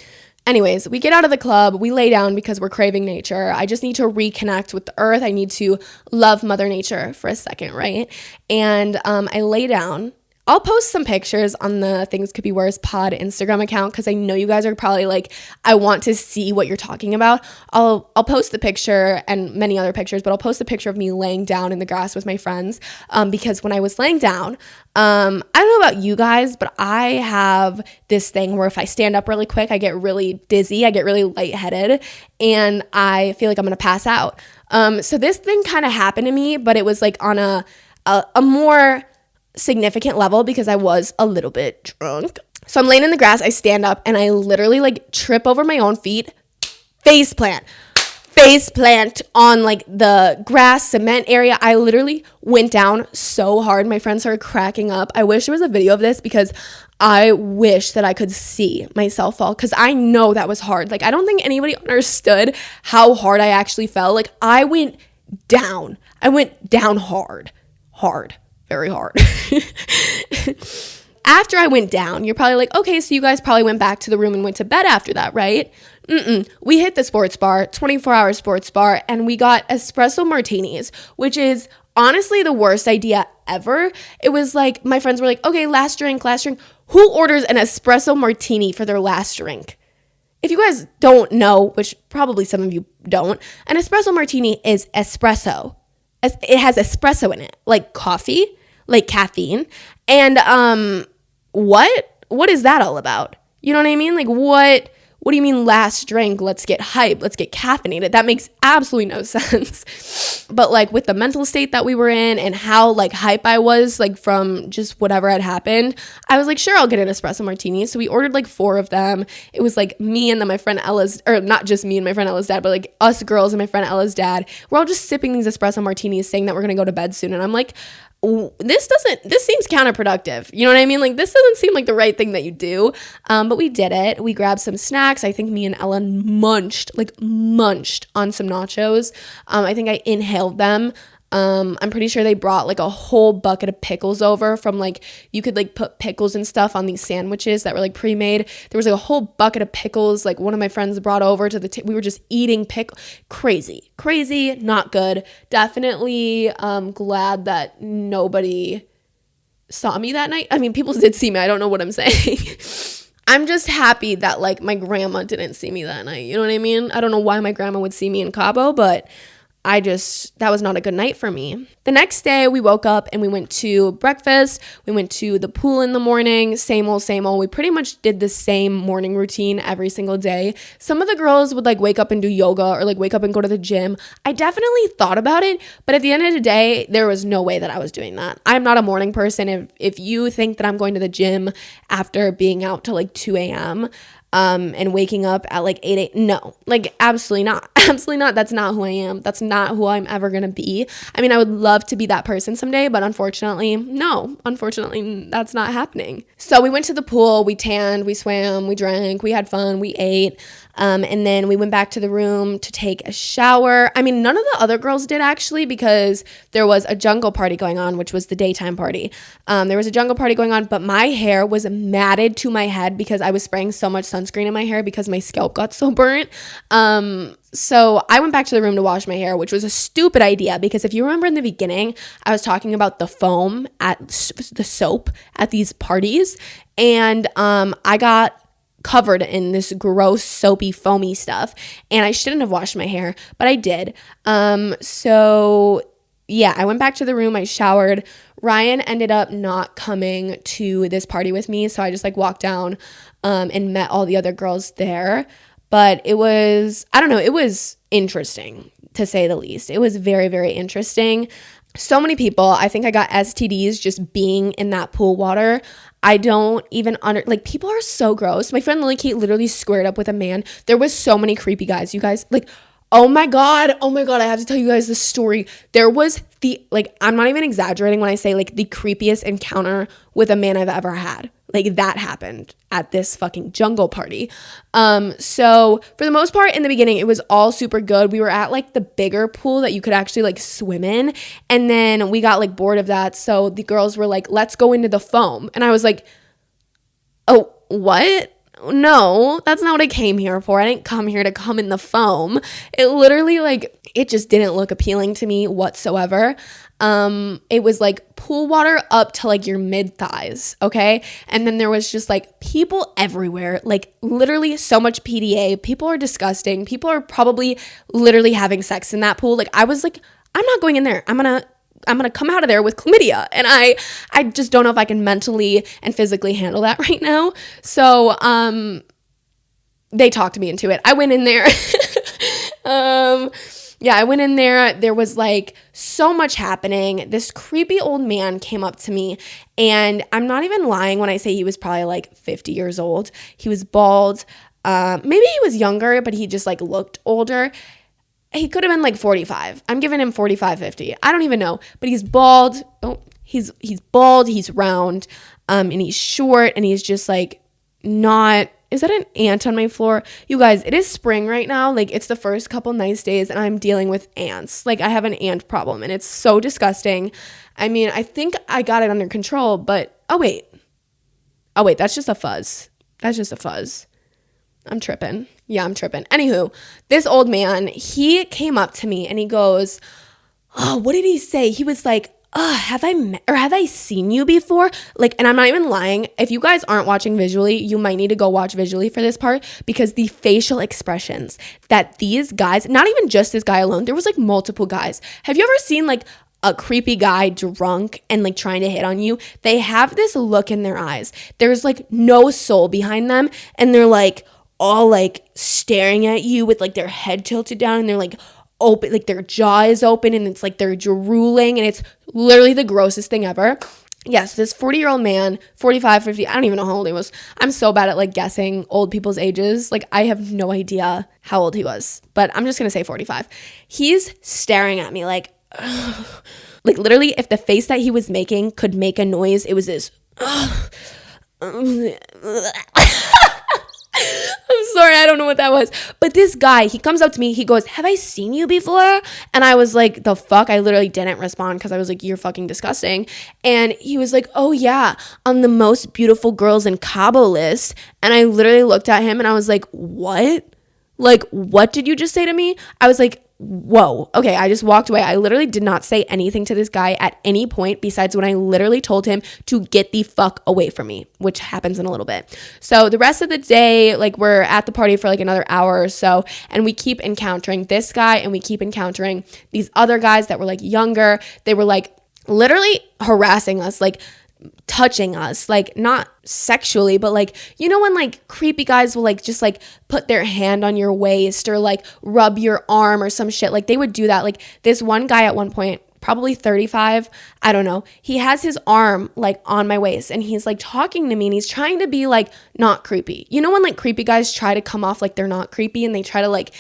Anyways, we get out of the club, we lay down because we're craving nature. I just need to reconnect with the earth. I need to love Mother Nature for a second, right? And I lay down. I'll post some pictures on the Things Could Be Worse pod Instagram account, because I know you guys are probably like, I want to see what you're talking about. I'll post the picture and many other pictures, but I'll post a picture of me laying down in the grass with my friends, because when I was laying down, I don't know about you guys, but I have this thing where if I stand up really quick, I get really dizzy, I get really lightheaded, and I feel like I'm going to pass out. So this thing kind of happened to me, but it was like on a more significant level, because I was a little bit drunk. So I'm laying in the grass, I stand up, and I literally like trip over my own feet, face plant on like the grass cement area. I literally went down so hard. My friends started cracking up. I wish there was a video of this, because I wish that I could see myself fall, because I know that was hard. Like I don't think anybody understood how hard I actually fell. Like I went down hard, very hard. After I went down, you're probably like, okay, so you guys probably went back to the room and went to bed after that, right? We hit the sports bar, 24-hour sports bar, and we got espresso martinis, which is honestly the worst idea ever. It was like, my friends were like, okay, last drink. Who orders an espresso martini for their last drink? If you guys don't know, which probably some of you don't, an espresso martini is espresso. It has espresso in it, like coffee, like caffeine. And what is that all about? You know what I mean? Like what do you mean last drink? Let's get hype. Let's get caffeinated. That makes absolutely no sense. But like with the mental state that we were in and how like hype I was, like from just whatever had happened, I was like, sure, I'll get an espresso martini. So we ordered like 4 of them. It was like me and then my friend Ella's, or not just me and my friend Ella's dad, but like us girls and my friend Ella's dad. We're all just sipping these espresso martinis, saying that we're going to go to bed soon. And I'm like, this seems counterproductive. You know what I mean? Like this doesn't seem like the right thing that you do. But we did it. We grabbed some snacks. I think me and Ellen munched on some nachos. I think I inhaled them. I'm pretty sure they brought like a whole bucket of pickles over from like, you could like put pickles and stuff on these sandwiches that were like pre-made. There was like a whole bucket of pickles like one of my friends brought over to we were just eating crazy, not good. Definitely glad that nobody saw me that night. I mean, people did see me. I don't know what I'm saying. I'm just happy that like my grandma didn't see me that night. You know what I mean? I don't know why my grandma would see me in Cabo, but that was not a good night for me. The next day we woke up and we went to breakfast. We went to the pool in the morning. Same old. We pretty much did the same morning routine every single day. Some of the girls would like wake up and do yoga or like wake up and go to the gym. I definitely thought about it, but at the end of the day, there was no way that I was doing that. I'm not a morning person. If you think that I'm going to the gym after being out till like 2 a.m., and waking up at like 8 no, like absolutely not. That's not who I am. That's not who I'm ever gonna be. I mean, I would love to be that person someday, but unfortunately, that's not happening. So we went to the pool, we tanned, we swam, we drank, we had fun, we ate, and then we went back to the room to take a shower. I mean, none of the other girls did actually, because there was a jungle party going on, which was the daytime party. There was a jungle party going on, but my hair was matted to my head because I was spraying so much sunscreen in my hair because my scalp got so burnt. So I went back to the room to wash my hair, which was a stupid idea because if you remember in the beginning, I was talking about the foam the soap at these parties, and I got covered in this gross soapy foamy stuff, and I shouldn't have washed my hair, but I did. So yeah, I went back to the room, I showered. Ryan ended up not coming to this party with me, so I just like walked down and met all the other girls there. But it was interesting to say the least. It was very, very interesting. So many people, I think I got STDs just being in that pool water. I don't even people are so gross. My friend Lily Kate literally squared up with a man. There was so many creepy guys, you guys. Like, oh my God, I have to tell you guys this story. There was I'm not even exaggerating when I say like the creepiest encounter with a man I've ever had. Like that happened at this fucking jungle party. So for the most part in the beginning, it was all super good. We were at like the bigger pool that you could actually like swim in. And then we got like bored of that. So the girls were like, let's go into the foam. And I was like, oh, what? No, that's not what I came here for. I didn't come here to come in the foam. It literally it just didn't look appealing to me whatsoever. It was like pool water up to like your mid thighs. Okay. And then there was just like people everywhere, like literally so much PDA. People are disgusting. People are probably literally having sex in that pool. Like I was like, I'm not going in there. I'm going to come out of there with chlamydia. And I just don't know if I can mentally and physically handle that right now. So, they talked me into it. I went in there. I went in there. There was like so much happening. This creepy old man came up to me, and I'm not even lying when I say he was probably like 50 years old. He was bald. Maybe he was younger, but he just like looked older. He could have been like 45. I'm giving him 45, 50. I don't even know. But he's bald. Oh, he's bald. He's round. And he's short. And he's just like not. Is that an ant on my floor? You guys, it is spring right now. Like it's the first couple nice days and I'm dealing with ants. Like I have an ant problem and it's so disgusting. I mean, I think I got it under control, but oh wait, that's just a fuzz. I'm tripping. Yeah, I'm tripping. Anywho, this old man, he came up to me and he goes, oh, what did he say? He was like, have I seen you before? Like, and I'm not even lying. If you guys aren't watching visually, you might need to go watch visually for this part, because the facial expressions that these guys, not even just this guy alone, there was like multiple guys. Have you ever seen like a creepy guy drunk and like trying to hit on you? They have this look in their eyes. There's like no soul behind them, and they're like all like staring at you with like their head tilted down, and they're like open, like their jaw is open, and it's like they're drooling, and it's literally the grossest thing ever. Yes, this 40-year-old man, 45, 50, I don't even know how old he was. I'm so bad at like guessing old people's ages. Like I have no idea how old he was, but I'm just gonna say 45. He's staring at me like, ugh. Like literally if the face that he was making could make a noise, it was this. I'm sorry, I don't know what that was. But this guy, he comes up to me, he goes, have I seen you before? And I was like, the fuck? I literally didn't respond because I was like, you're fucking disgusting. And he was like, oh yeah, on the most beautiful girls in Cabo list. And I literally looked at him and I was like, what? Like, what did you just say to me? I was like, whoa. Okay, I just walked away. I literally did not say anything to this guy at any point besides when I literally told him to get the fuck away from me, which happens in a little bit. So the rest of the day, like, we're at the party for like another hour or so, and we keep encountering this guy and we keep encountering these other guys that were like younger. They were like literally harassing us, like touching us, like not sexually, but like, you know, when like creepy guys will like just like put their hand on your waist or like rub your arm or some shit, like they would do that. Like this one guy at one point, probably 35, I don't know, he has his arm like on my waist and he's like talking to me and he's trying to be like not creepy. You know when like creepy guys try to come off like they're not creepy and they try to like,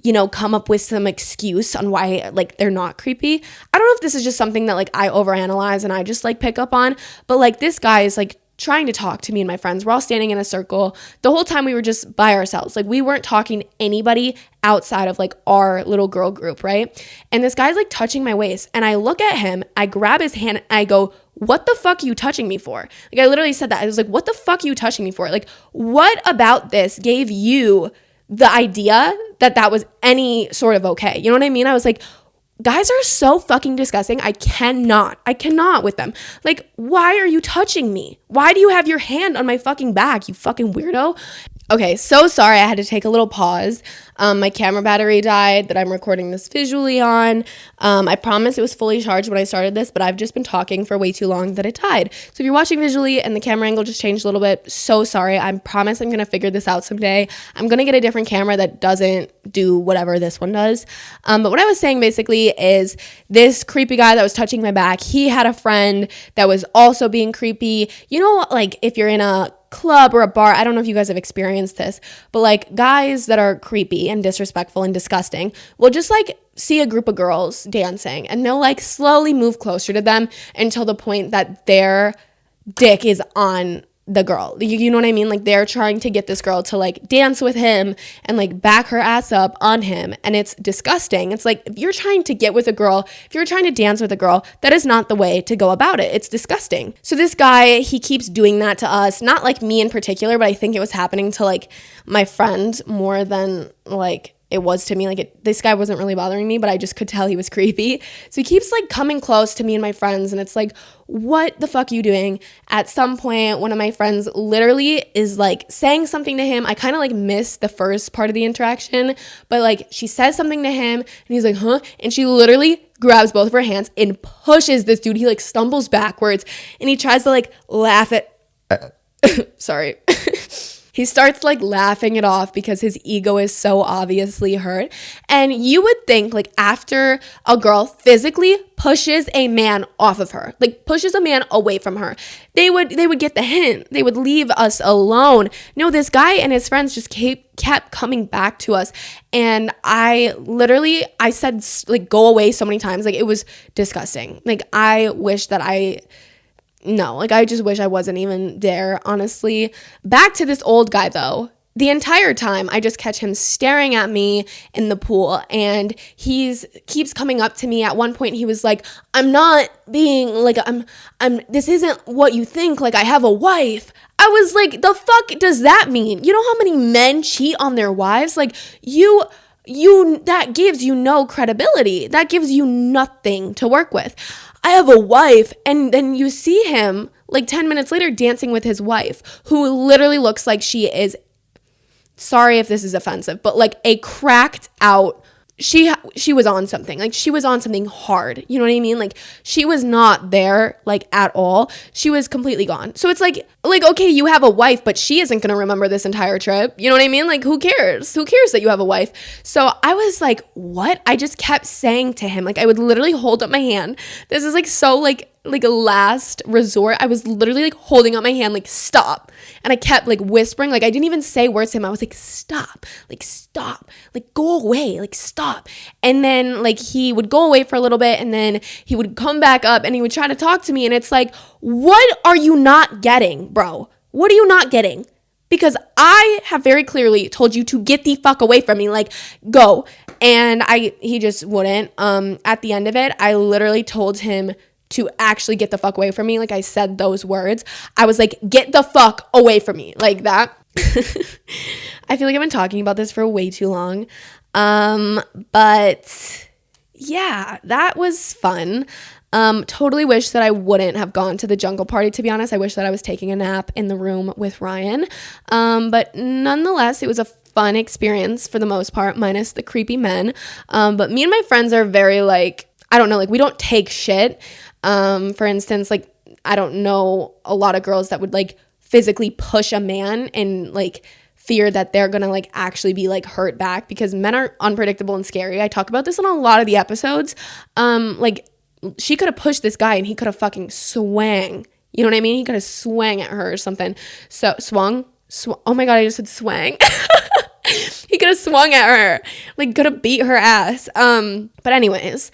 you know, come up with some excuse on why like they're not creepy. I don't know if this is just something that like I overanalyze and I just like pick up on, but like this guy is like trying to talk to me and my friends. We're all standing in a circle. The whole time we were just by ourselves. Like we weren't talking to anybody outside of like our little girl group, right? And this guy's like touching my waist and I look at him, I grab his hand and I go, what the fuck are you touching me for? Like I literally said that. I was like, what the fuck are you touching me for? Like what about this gave you the idea that that was any sort of okay? You know what I mean? I was like, guys are so fucking disgusting. I cannot with them. Like, why are you touching me? Why do you have your hand on my fucking back, you fucking weirdo? Okay, so sorry, I had to take a little pause. My camera battery died that I'm recording this visually on. I promise it was fully charged when I started this, but I've just been talking for way too long that it died. So if you're watching visually and the camera angle just changed a little bit, so sorry. I promise I'm going to figure this out someday. I'm going to get a different camera that doesn't do whatever this one does. But what I was saying basically is this creepy guy that was touching my back, he had a friend that was also being creepy. You know, like if you're in a club or a bar, I don't know if you guys have experienced this, but like guys that are creepy and disrespectful and disgusting will just like see a group of girls dancing and they'll like slowly move closer to them until the point that their dick is on the girl. You know what I mean? Like they're trying to get this girl to like dance with him and like back her ass up on him, and it's disgusting. It's like if you're trying to get with a girl, if you're trying to dance with a girl, that is not the way to go about it. It's disgusting. So this guy, he keeps doing that to us, not like me in particular, but I think it was happening to like my friend more than like it was to me. Like this guy wasn't really bothering me, but I just could tell he was creepy. So he keeps like coming close to me and my friends, and it's like, what the fuck are you doing? At some point, one of my friends literally is like saying something to him. I kind of like missed the first part of the interaction, but like she says something to him and he's like, huh? And she literally grabs both of her hands and pushes this dude. He like stumbles backwards and he tries to like laugh at sorry. He starts like laughing it off because his ego is so obviously hurt. And you would think like after a girl physically pushes a man off of her, like pushes a man away from her, they would get the hint. They would leave us alone. No, this guy and his friends just kept coming back to us. And I said like go away so many times. Like it was disgusting. Like I just wish I wasn't even there, honestly. Back to this old guy, though. The entire time, I just catch him staring at me in the pool, and keeps coming up to me. At one point, he was like, I'm not being, like, this isn't what you think, like, I have a wife. I was like, the fuck does that mean? You know how many men cheat on their wives? Like, that gives you no credibility. That gives you nothing to work with. I have a wife, and then you see him like 10 minutes later dancing with his wife, who literally looks like she is, sorry if this is offensive, but like a cracked out, she was on something. Like she was on something hard. You know what I mean? Like she was not there like at all. She was completely gone. So it's like, okay, you have a wife, but she isn't going to remember this entire trip. You know what I mean? Like who cares? Who cares that you have a wife? So I was like, what? I just kept saying to him, like I would literally hold up my hand. This is like so like a last resort. I was literally like holding up my hand, like stop. And I kept like whispering, like I didn't even say words to him. I was like, stop, like go away, like stop. And then like he would go away for a little bit and then he would come back up and he would try to talk to me. And it's like, what are you not getting, bro? What are you not getting? because I have very clearly told you to get the fuck away from me, like, go. And he just wouldn't. At the end of it, I literally told him to actually get the fuck away from me. Like, I said those words. I was like, get the fuck away from me, like that. I feel like I've been talking about this for way too long. But yeah, that was fun. Totally wish that I wouldn't have gone to the jungle party, to be honest. I wish that I was taking a nap in the room with Ryan. But nonetheless, it was a fun experience for the most part, minus the creepy men. But me and my friends are very like, I don't know, like we don't take shit. For instance, like I don't know a lot of girls that would like physically push a man and like fear that they're gonna like actually be like hurt back, because men are unpredictable and scary. I talk about this in a lot of the episodes. Like she could have pushed this guy and he could have fucking swang. You know what I mean? He could have swang at her or something. So swung. Oh my God, I just said swang. He could have swung at her. Like could have beat her ass. But anyways,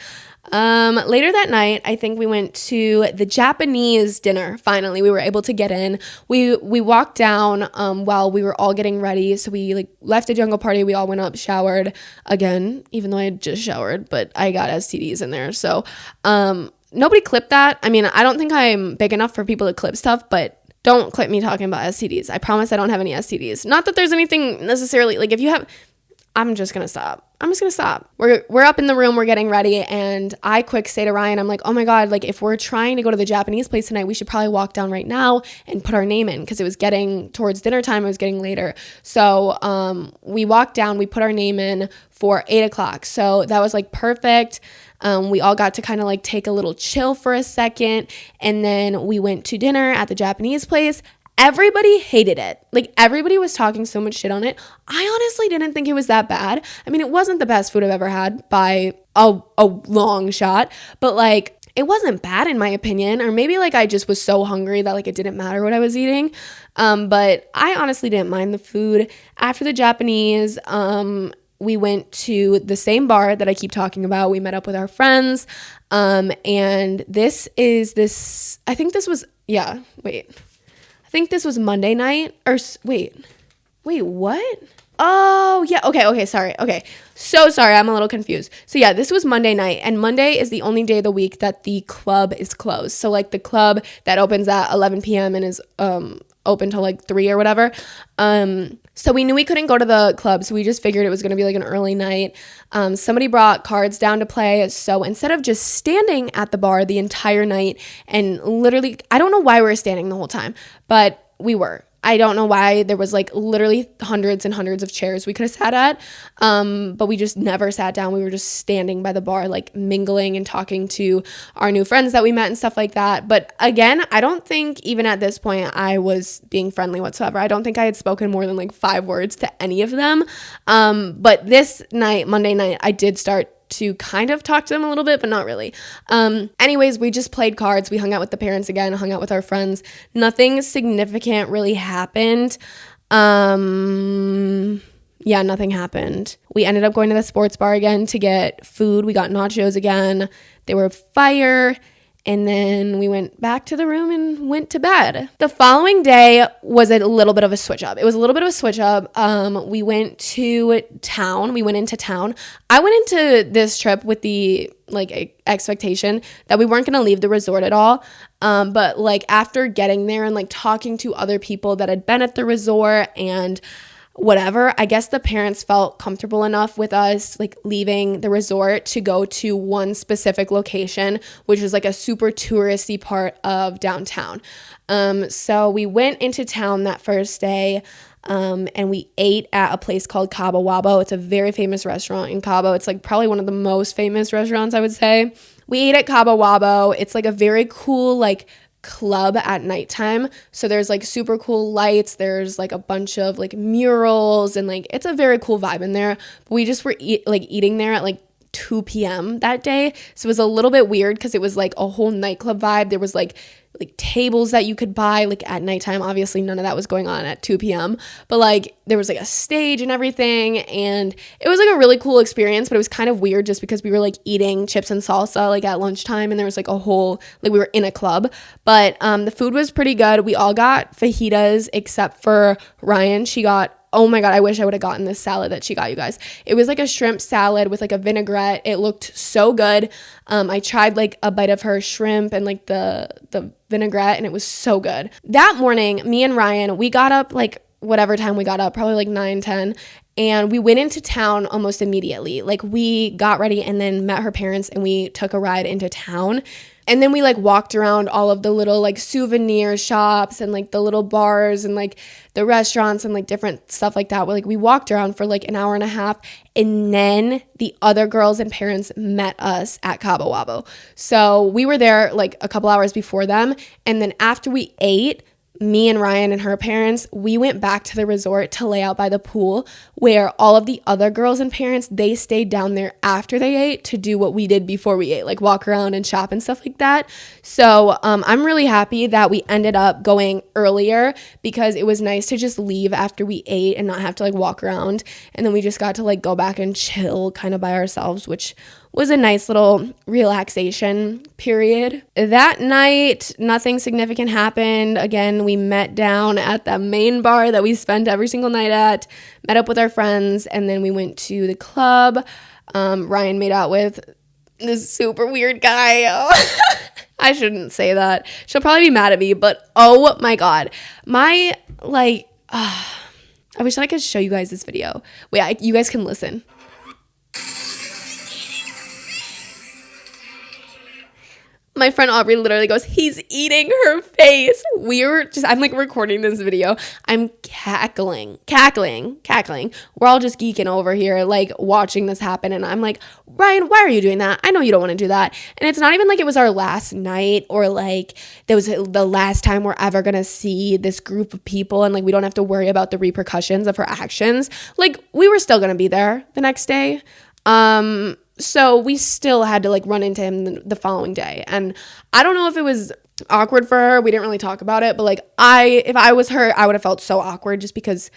later that night, I think we went to the Japanese dinner. Finally, we were able to get in. We walked down while we were all getting ready. So we like left the jungle party. We all went up, showered again, even though I had just showered, but I got STDs in there. So nobody clipped that. I mean, I don't think I'm big enough for people to clip stuff, but don't clip me talking about STDs. I promise I don't have any STDs. Not that there's anything necessarily, like if you have, I'm just gonna stop. We're up in the room, we're getting ready, and I quick say to Ryan, I'm like, oh my God, like if we're trying to go to the Japanese place tonight, we should probably walk down right now and put our name in, because it was getting towards dinner time, it was getting later. So we walked down, we put our name in for 8:00. So that was like perfect. We all got to kind of like take a little chill for a second, and then we went to dinner at the Japanese place. Everybody hated it. Like everybody was talking so much shit on it. I honestly didn't think it was that bad. I mean, it wasn't the best food I've ever had by a long shot, but like it wasn't bad in my opinion. Or maybe like I just was so hungry that like it didn't matter what I was eating. But I honestly didn't mind the food. After the Japanese, we went to the same bar that I keep talking about. We met up with our friends. And I think this was Monday night, or wait, what? Oh, yeah, okay, sorry. Okay, so sorry, I'm a little confused. So yeah, this was Monday night, and Monday is the only day of the week that the club is closed. So like the club that opens at 11 p.m. and is open till like 3 or whatever. So we knew we couldn't go to the club, so we just figured it was gonna be like an early night. Somebody brought cards down to play, so instead of just standing at the bar the entire night and literally, I don't know why we were standing the whole time, but we were. I don't know why. There was like literally hundreds and hundreds of chairs we could have sat at, but we just never sat down. We were just standing by the bar, like mingling and talking to our new friends that we met and stuff like that. But again, I don't think even at this point I was being friendly whatsoever. I don't think I had spoken more than like 5 words to any of them. But this night, Monday night, I did start to kind of talk to them a little bit, but not really. Anyways, we just played cards. We hung out with the parents again, hung out with our friends. Nothing significant really happened. Yeah, nothing happened. We ended up going to the sports bar again to get food. We got nachos again. They were fire. And then we went back to the room and went to bed. The following day was a little bit of a switch up. We went to town. We went into town. I went into this trip with the like expectation that we weren't going to leave the resort at all. But like after getting there and like talking to other people that had been at the resort and whatever, I guess the parents felt comfortable enough with us like leaving the resort to go to one specific location, which was like a super touristy part of downtown. So we went into town that first day, and we ate at a place called Cabo Wabo. It's a very famous restaurant in Cabo. It's like probably one of the most famous restaurants, I would say. We ate at Cabo Wabo. It's like a very cool like club at nighttime, so there's like super cool lights, there's like a bunch of like murals, and like it's a very cool vibe in there. But we just were eating there at like 2 p.m. that day. So it was a little bit weird because it was like a whole nightclub vibe. There was like tables that you could buy like at nighttime. Obviously none of that was going on at 2 p.m. But like there was like a stage and everything, and it was like a really cool experience. But it was kind of weird just because we were like eating chips and salsa like at lunchtime, and there was like a whole, like we were in a club. But the food was pretty good. We all got fajitas except for Ryan. She got, oh my God, I wish I would have gotten this salad that she got, you guys. It was like a shrimp salad with like a vinaigrette. It looked so good. I tried like a bite of her shrimp and like the vinaigrette, and it was so good. That morning, me and Ryan, we got up like whatever time we got up, probably like 9-10, and we went into town almost immediately. Like we got ready and then met her parents, and we took a ride into town. And then we like walked around all of the little like souvenir shops and like the little bars and like the restaurants and like different stuff like that. We walked around for like an hour and a half, and then the other girls and parents met us at Cabo Wabo. So we were there like a couple hours before them. And then after we ate, me and Ryan and her parents, we went back to the resort to lay out by the pool, where all of the other girls and parents, they stayed down there after they ate to do what we did before we ate, like walk around and shop and stuff like that. So I'm really happy that we ended up going earlier, because it was nice to just leave after we ate and not have to like walk around. And then we just got to like go back and chill kind of by ourselves, which was a nice little relaxation period. That night, nothing significant happened. Again, we met down at the main bar that we spent every single night at, met up with our friends, and then we went to the club. Ryan made out with this super weird guy. I shouldn't say that. She'll probably be mad at me, but oh my God. I wish that I could show you guys this video. Wait, you guys can listen. My friend Aubrey literally goes, he's eating her face. I'm like recording this video. I'm cackling. We're all just geeking over here, like watching this happen. And I'm like, Ryan, why are you doing that? I know you don't want to do that. And it's not even like it was our last night, or like that was the last time we're ever going to see this group of people. And like, we don't have to worry about the repercussions of her actions. Like we were still going to be there the next day. So we still had to like run into him the following day. And I don't know if it was awkward for her. We didn't really talk about it, but like if I was her, I would have felt so awkward, just because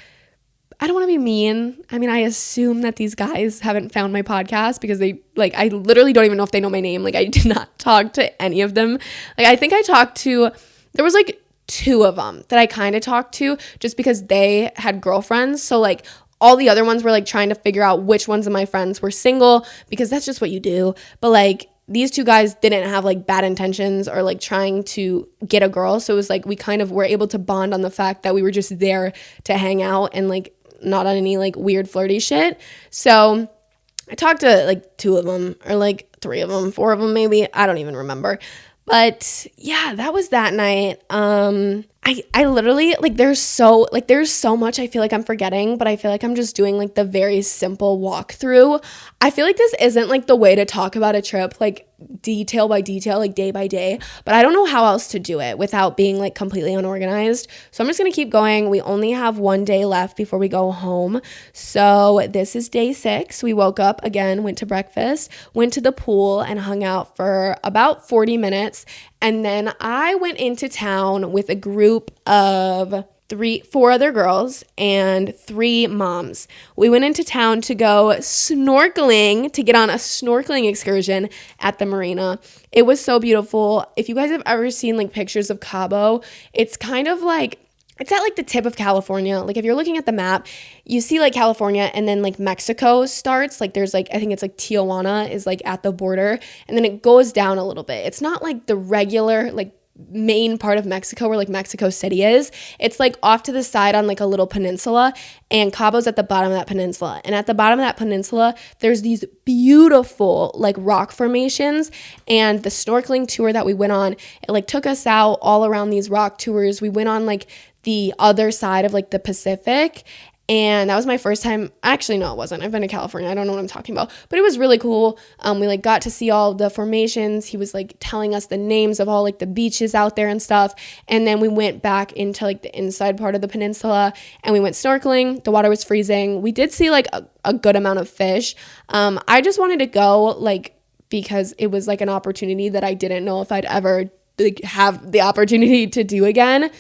I don't want to be mean. I mean, I assume that these guys haven't found my podcast, because they like, I literally don't even know if they know my name. Like I did not talk to any of them. Like I think there was like 2 of them that I kind of talked to, just because they had girlfriends. So like all the other ones were like trying to figure out which ones of my friends were single, because that's just what you do. But like these 2 guys didn't have like bad intentions or like trying to get a girl. So it was like we kind of were able to bond on the fact that we were just there to hang out and like not on any like weird flirty shit. So I talked to like 2 of them, or like 3 of them, 4 of them maybe. I don't even remember. But yeah, that was that night. I literally like there's so much I feel like I'm forgetting, but I feel like I'm just doing like the very simple walkthrough. I feel like this isn't like the way to talk about a trip, like detail by detail, like day by day, but I don't know how else to do it without being like completely unorganized. So I'm just going to keep going. We only have 1 day left before we go home. So this is day 6. We woke up again, went to breakfast, went to the pool, and hung out for about 40 minutes. And then I went into town with a group of 4 other girls and 3 moms. We went into town to go snorkeling, to get on a snorkeling excursion at the marina. It was so beautiful. If you guys have ever seen like pictures of Cabo, it's kind of like, it's at like the tip of California. Like if you're looking at the map, you see like California, and then like Mexico starts. Like there's like, I think it's like Tijuana is like at the border, and then it goes down a little bit. It's not like the regular like main part of Mexico where like Mexico City is. It's like off to the side on like a little peninsula, and Cabo's at the bottom of that peninsula. And at the bottom of that peninsula, there's these beautiful like rock formations. And the snorkeling tour that we went on, it like took us out all around these rock tours. We went on like the other side of like the Pacific, And that was my first time. Actually, no, it wasn't. I've been to California. I don't know what I'm talking about. But it was really cool. We like got to see all the formations. He was like telling us the names of all like the beaches out there and stuff. And then we went back into like the inside part of the peninsula and we went snorkeling. The water was freezing. We did see like a good amount of fish. I just wanted to go like because it was like an opportunity that I didn't know if I'd ever like have the opportunity to do again.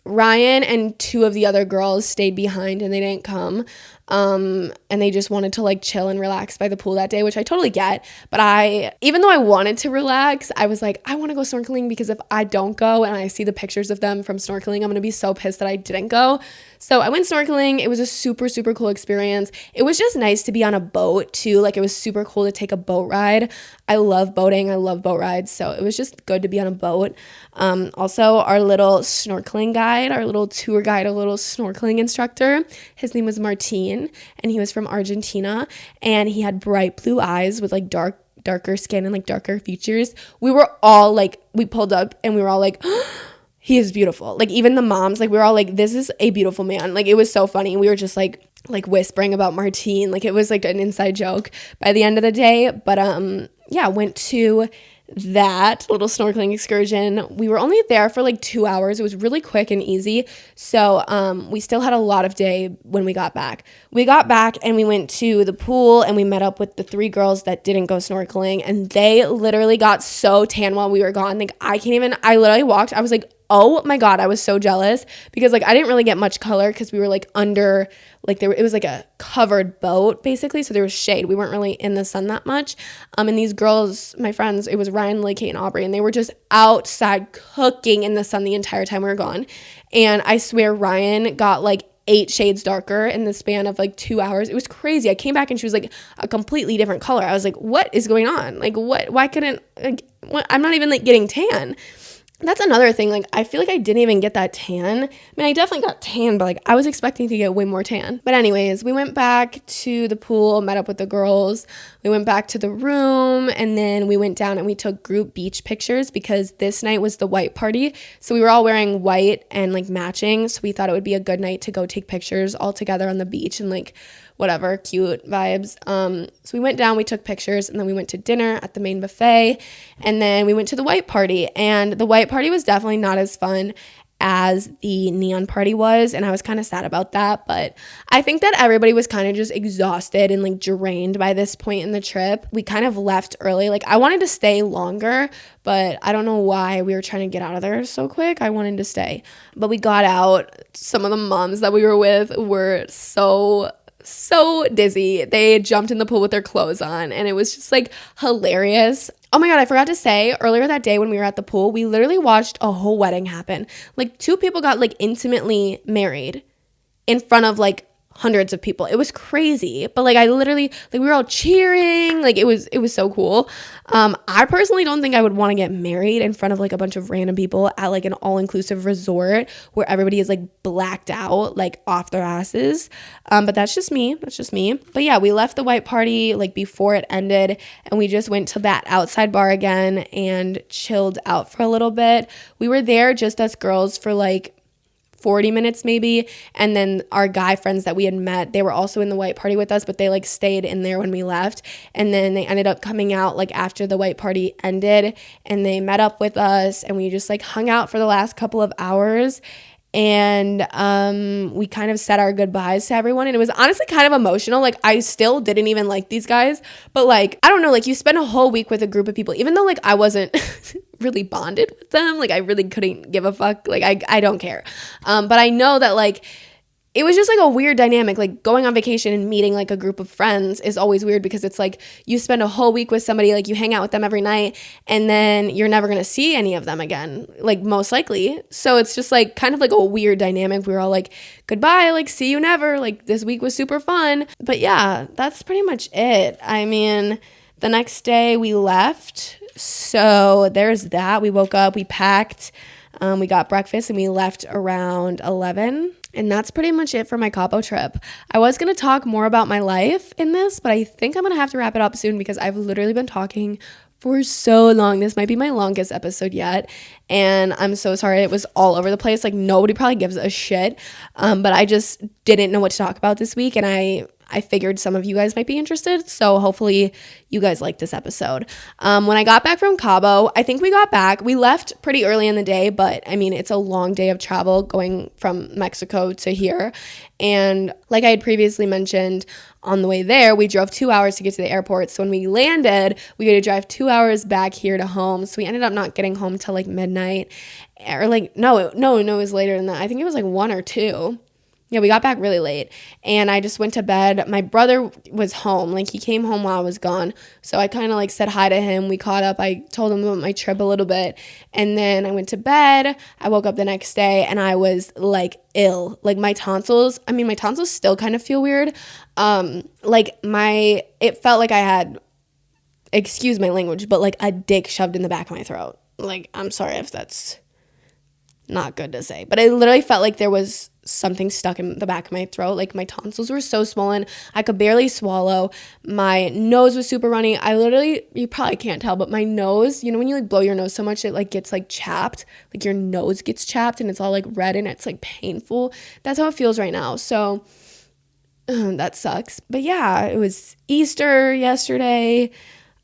Ryan and two of the other girls stayed behind and they didn't come. And they just wanted to like chill and relax by the pool that day, which I totally get. But even though I wanted to relax, I was like, I want to go snorkeling because if I don't go and I see the pictures of them from snorkeling, I'm going to be so pissed that I didn't go. So I went snorkeling. It was a super, super cool experience. It was just nice to be on a boat too. Like it was super cool to take a boat ride. I love boating. I love boat rides. So it was just good to be on a boat. Also our little snorkeling guide, our little tour guide, a little snorkeling instructor, his name was Martin and he was from Argentina and he had bright blue eyes with like darker skin and like darker features. We were all like, we pulled up and we were all like, he is beautiful. Like even the moms, like we were all like, this is a beautiful man. Like it was so funny. We were just like whispering about Martine. Like it was like an inside joke by the end of the day. But yeah, went to that little snorkeling excursion. We were only there for like 2 hours. It was really quick and easy. So we still had a lot of day when we got back. We got back and we went to the pool and we met up with the 3 girls that didn't go snorkeling and they literally got so tan while we were gone. Like I literally walked. I was like, oh my God, I was so jealous because like I didn't really get much color because we were like under, like it was like a covered boat basically. So there was shade. We weren't really in the sun that much. And these girls, my friends, it was Ryan, Lily, Kate, and Aubrey, and they were just outside cooking in the sun the entire time we were gone. And I swear Ryan got like 8 shades darker in the span of like 2 hours. It was crazy. I came back and she was like a completely different color. I was like, what is going on? Like why couldn't, like, I'm not even like getting tan. That's another thing. Like, I feel like I didn't even get that tan. I mean, I definitely got tan, but like I was expecting to get way more tan. But anyways, we went back to the pool, met up with the girls. We went back to the room and then we went down and we took group beach pictures because this night was the white party. So we were all wearing white and like matching. So we thought it would be a good night to go take pictures all together on the beach and like whatever, cute vibes. So we went down, we took pictures, and then we went to dinner at the main buffet, and then we went to the white party, and the white party was definitely not as fun as the neon party was, and I was kind of sad about that, but I think that everybody was kind of just exhausted and like drained by this point in the trip. We kind of left early. Like I wanted to stay longer, but I don't know why we were trying to get out of there so quick. I wanted to stay, but we got out. Some of the moms that we were with were so dizzy. They jumped in the pool with their clothes on and it was just like hilarious. Oh my God, I forgot to say earlier that day when we were at the pool, we literally watched a whole wedding happen. Like 2 people got like intimately married in front of like hundreds of people. It was crazy. But like I literally, like we were all cheering. Like it was so cool. I personally don't think I would want to get married in front of like a bunch of random people at like an all-inclusive resort where everybody is like blacked out, like off their asses. But that's just me. But yeah, we left the white party like before it ended and we just went to that outside bar again and chilled out for a little bit. We were there just us girls for like 40 minutes maybe, and then our guy friends that we had met, they were also in the white party with us, but they like stayed in there when we left, and then they ended up coming out like after the white party ended and they met up with us and we just like hung out for the last couple of hours. And we kind of said our goodbyes to everyone and it was honestly kind of emotional. Like I still didn't even like these guys, but like I don't know, like you spend a whole week with a group of people, even though like I wasn't really bonded with them, like I really couldn't give a fuck, like I don't care, but I know that like it was just like a weird dynamic. Like going on vacation and meeting like a group of friends is always weird because it's like you spend a whole week with somebody, like you hang out with them every night and then you're never going to see any of them again, like most likely. So it's just like kind of like a weird dynamic. We were all like, goodbye, like see you never, like this week was super fun. But yeah, that's pretty much it. I mean, the next day we left. So there's that. We woke up, we packed, we got breakfast and we left around 11. And that's pretty much it for my Cabo trip. I was going to talk more about my life in this, but I think I'm going to have to wrap it up soon because I've literally been talking for so long. This might be my longest episode yet, and I'm so sorry. It was all over the place. Like, nobody probably gives a shit, but I just didn't know what to talk about this week, and I figured some of you guys might be interested, so hopefully you guys like this episode. When I got back from Cabo, I think we left pretty early in the day, but I mean, it's a long day of travel going from Mexico to here. And like I had previously mentioned, on the way there, we drove 2 hours to get to the airport. So when we landed, we had to drive 2 hours back here to home. So we ended up not getting home till like midnight, or like, no, it was later than that. I think it was like 1 or 2. Yeah, we got back really late, and I just went to bed. My brother was home. Like, he came home while I was gone, so I kind of, like, said hi to him. We caught up. I told him about my trip a little bit, and then I went to bed. I woke up the next day, and I was, like, ill. Like, my tonsils still kind of feel weird. It felt like I had, excuse my language, but, like, a dick shoved in the back of my throat. Like, I'm sorry if that's not good to say, but it literally felt like there was something stuck in the back of my throat. Like, my tonsils were so swollen, I could barely swallow. My nose was super runny. You probably can't tell, but my nose, you know when you like blow your nose so much it like gets like chapped, like your nose gets chapped and it's all like red and it's like painful. That's how it feels right now. So that sucks. But yeah, it was Easter yesterday.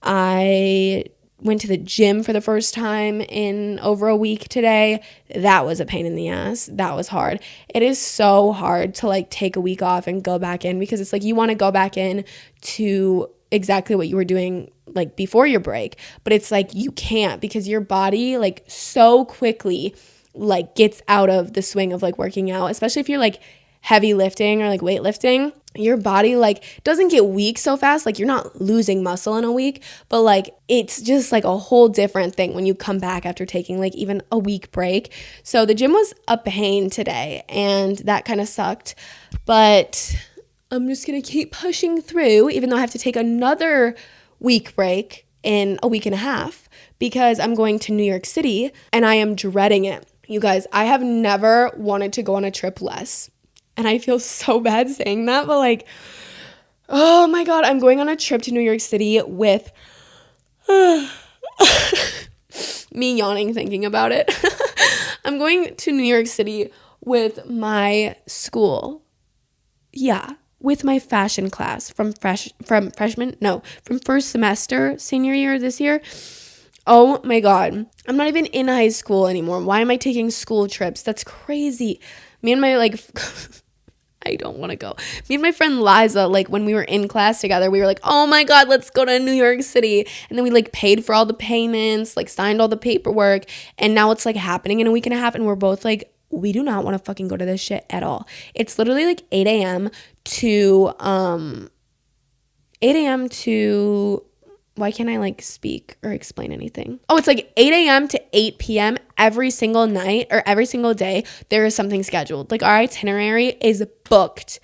I went to the gym for the first time in over a week today. That was a pain in the ass. That was hard. It is so hard to like take a week off and go back in, because it's like you want to go back in to exactly what you were doing like before your break, but it's like you can't, because your body like so quickly like gets out of the swing of like working out, especially if you're like heavy lifting or like weightlifting. Your body like doesn't get weak so fast. Like, you're not losing muscle in a week, but like it's just like a whole different thing when you come back after taking like even a week break. So the gym was a pain today, and that kind of sucked, but I'm just gonna keep pushing through, even though I have to take another week break in a week and a half, because I'm going to New York City and I am dreading it. You guys, I have never wanted to go on a trip less. And I feel so bad saying that, but like, oh my God, I'm going on a trip to New York City with me yawning thinking about it. I'm going to New York City with my school. Yeah, with my fashion class from first semester senior year this year. Oh my God, I'm not even in high school anymore. Why am I taking school trips? That's crazy. Me and my I don't want to go. Me and my friend Liza, like when we were in class together, we were like, oh my God, let's go to New York City. And then we like paid for all the payments, like signed all the paperwork. And now it's like happening in a week and a half. And we're both like, we do not want to fucking go to this shit at all. It's literally like 8 a.m. to why can't I like speak or explain anything? Oh, it's like 8 a.m. to 8 p.m. every single night or every single day. There is something scheduled. Like, our itinerary is booked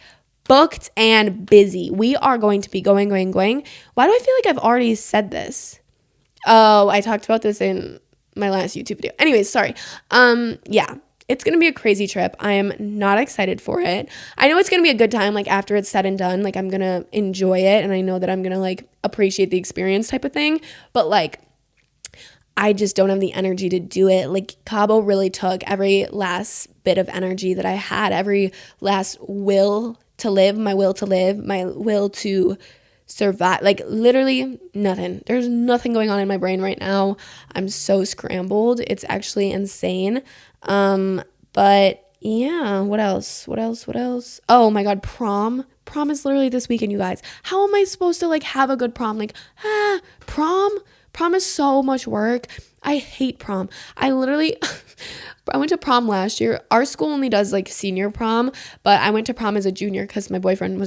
and busy. We are going to be going. Why do I feel like I've already said this? Oh, I talked about this in my last YouTube video. Anyways, sorry. Yeah. It's going to be a crazy trip. I am not excited for it. I know it's going to be a good time, like, after it's said and done. Like, I'm going to enjoy it, and I know that I'm going to, like, appreciate the experience type of thing. But, like, I just don't have the energy to do it. Like, Cabo really took every last bit of energy that I had, every last will to live, my will to survive. Like, literally nothing. There's nothing going on in my brain right now. I'm so scrambled. It's actually insane. But yeah, what else? Oh my God, prom is literally this weekend, you guys. How am I supposed to like have a good prom? Like, prom is so much work. I hate prom. I went to prom last year. Our school only does like senior prom, but I went to prom as a junior because my boyfriend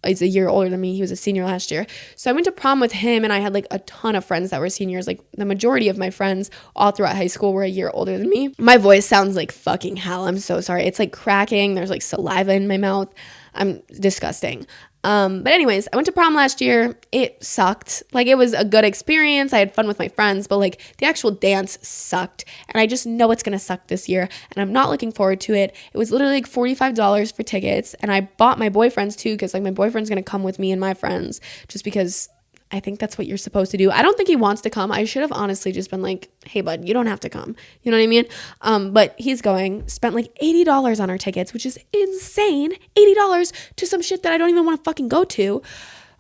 is a year older than me. He was a senior last year. So I went to prom with him, and I had like a ton of friends that were seniors. Like, the majority of my friends all throughout high school were a year older than me. My voice sounds like fucking hell. I'm so sorry. It's like cracking. There's like saliva in my mouth. I'm disgusting. But anyways, I went to prom last year. It sucked. Like, it was a good experience. I had fun with my friends, but like the actual dance sucked. And I just know it's going to suck this year, and I'm not looking forward to it. It was literally like $45 for tickets. And I bought my boyfriend's too, because like my boyfriend's going to come with me and my friends, just because I think that's what you're supposed to do. I don't think he wants to come. I should have honestly just been like, hey, bud, you don't have to come. You know what I mean? But he's going, spent like $80 on our tickets, which is insane. $80 to some shit that I don't even want to fucking go to.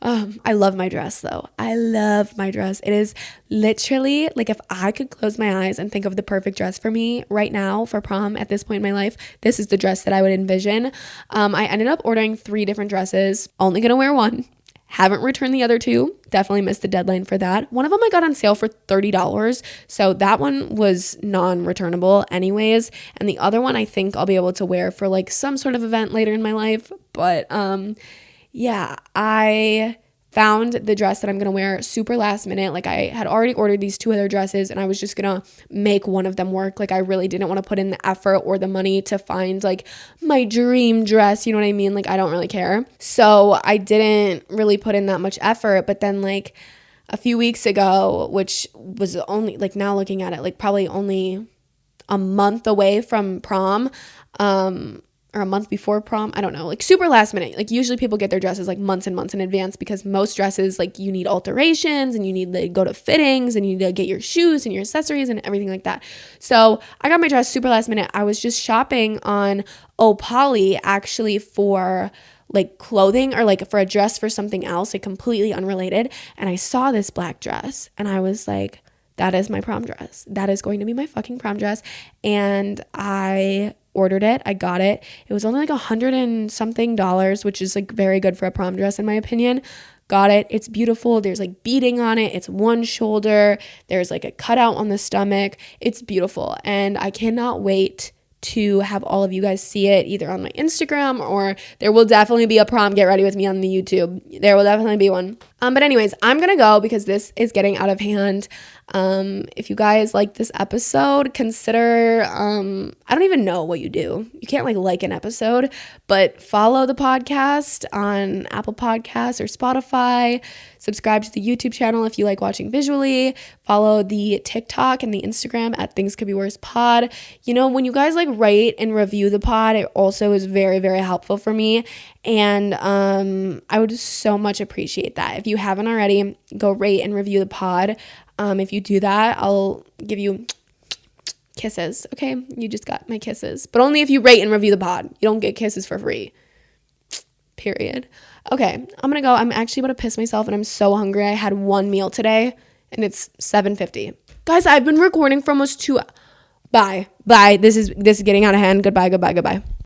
I love my dress though. I love my dress. It is literally like if I could close my eyes and think of the perfect dress for me right now for prom at this point in my life, this is the dress that I would envision. I ended up ordering 3 different dresses. Only gonna wear one. Haven't returned the other 2. Definitely missed the deadline for that. One of them I got on sale for $30. So that one was non-returnable anyways. And the other one I think I'll be able to wear for like some sort of event later in my life. But yeah, I found the dress that I'm going to wear super last minute. Like I had already ordered these 2 other dresses and I was just going to make one of them work. Like I really didn't want to put in the effort or the money to find like my dream dress. You know what I mean? Like I don't really care. So I didn't really put in that much effort. But then like a few weeks ago, which was only like now looking at it, like probably only a month away from prom, or a month before prom, I don't know, like super last minute. Like usually people get their dresses like months and months in advance because most dresses, like you need alterations and you need to go to fittings and you need to get your shoes and your accessories and everything like that. So I got my dress super last minute. I was just shopping on Opoly actually for like clothing or like for a dress for something else, like completely unrelated. And I saw this black dress and I was like, that is my prom dress. That is going to be my fucking prom dress. And I ordered it. I got it. It was only like $100 and something, which is like very good for a prom dress in my opinion. Got it. It's beautiful. There's like beading on it. It's one shoulder. There's like a cutout on the stomach. It's beautiful. And I cannot wait to have all of you guys see it either on my Instagram or there will definitely be a prom get ready with me on the YouTube. There will definitely be one. But anyways, I'm going to go because this is getting out of hand. If you guys like this episode, consider, I don't even know what you do. You can't like an episode, but follow the podcast on Apple Podcasts or Spotify. Subscribe to the YouTube channel if you like watching visually. Follow the TikTok and the Instagram at Things Could Be Worse Pod. You know, when you guys like rate and review the pod, it also is very, very helpful for me. And I would so much appreciate that. If you haven't already, go rate and review the pod. If you do that, I'll give you kisses. Okay, you just got my kisses. But only if you rate and review the pod. You don't get kisses for free. Period. Okay, I'm gonna go. I'm actually about to piss myself and I'm so hungry. I had one meal today and it's 7:50. Guys, I've been recording for almost 2 hours. Bye. This is getting out of hand. Goodbye.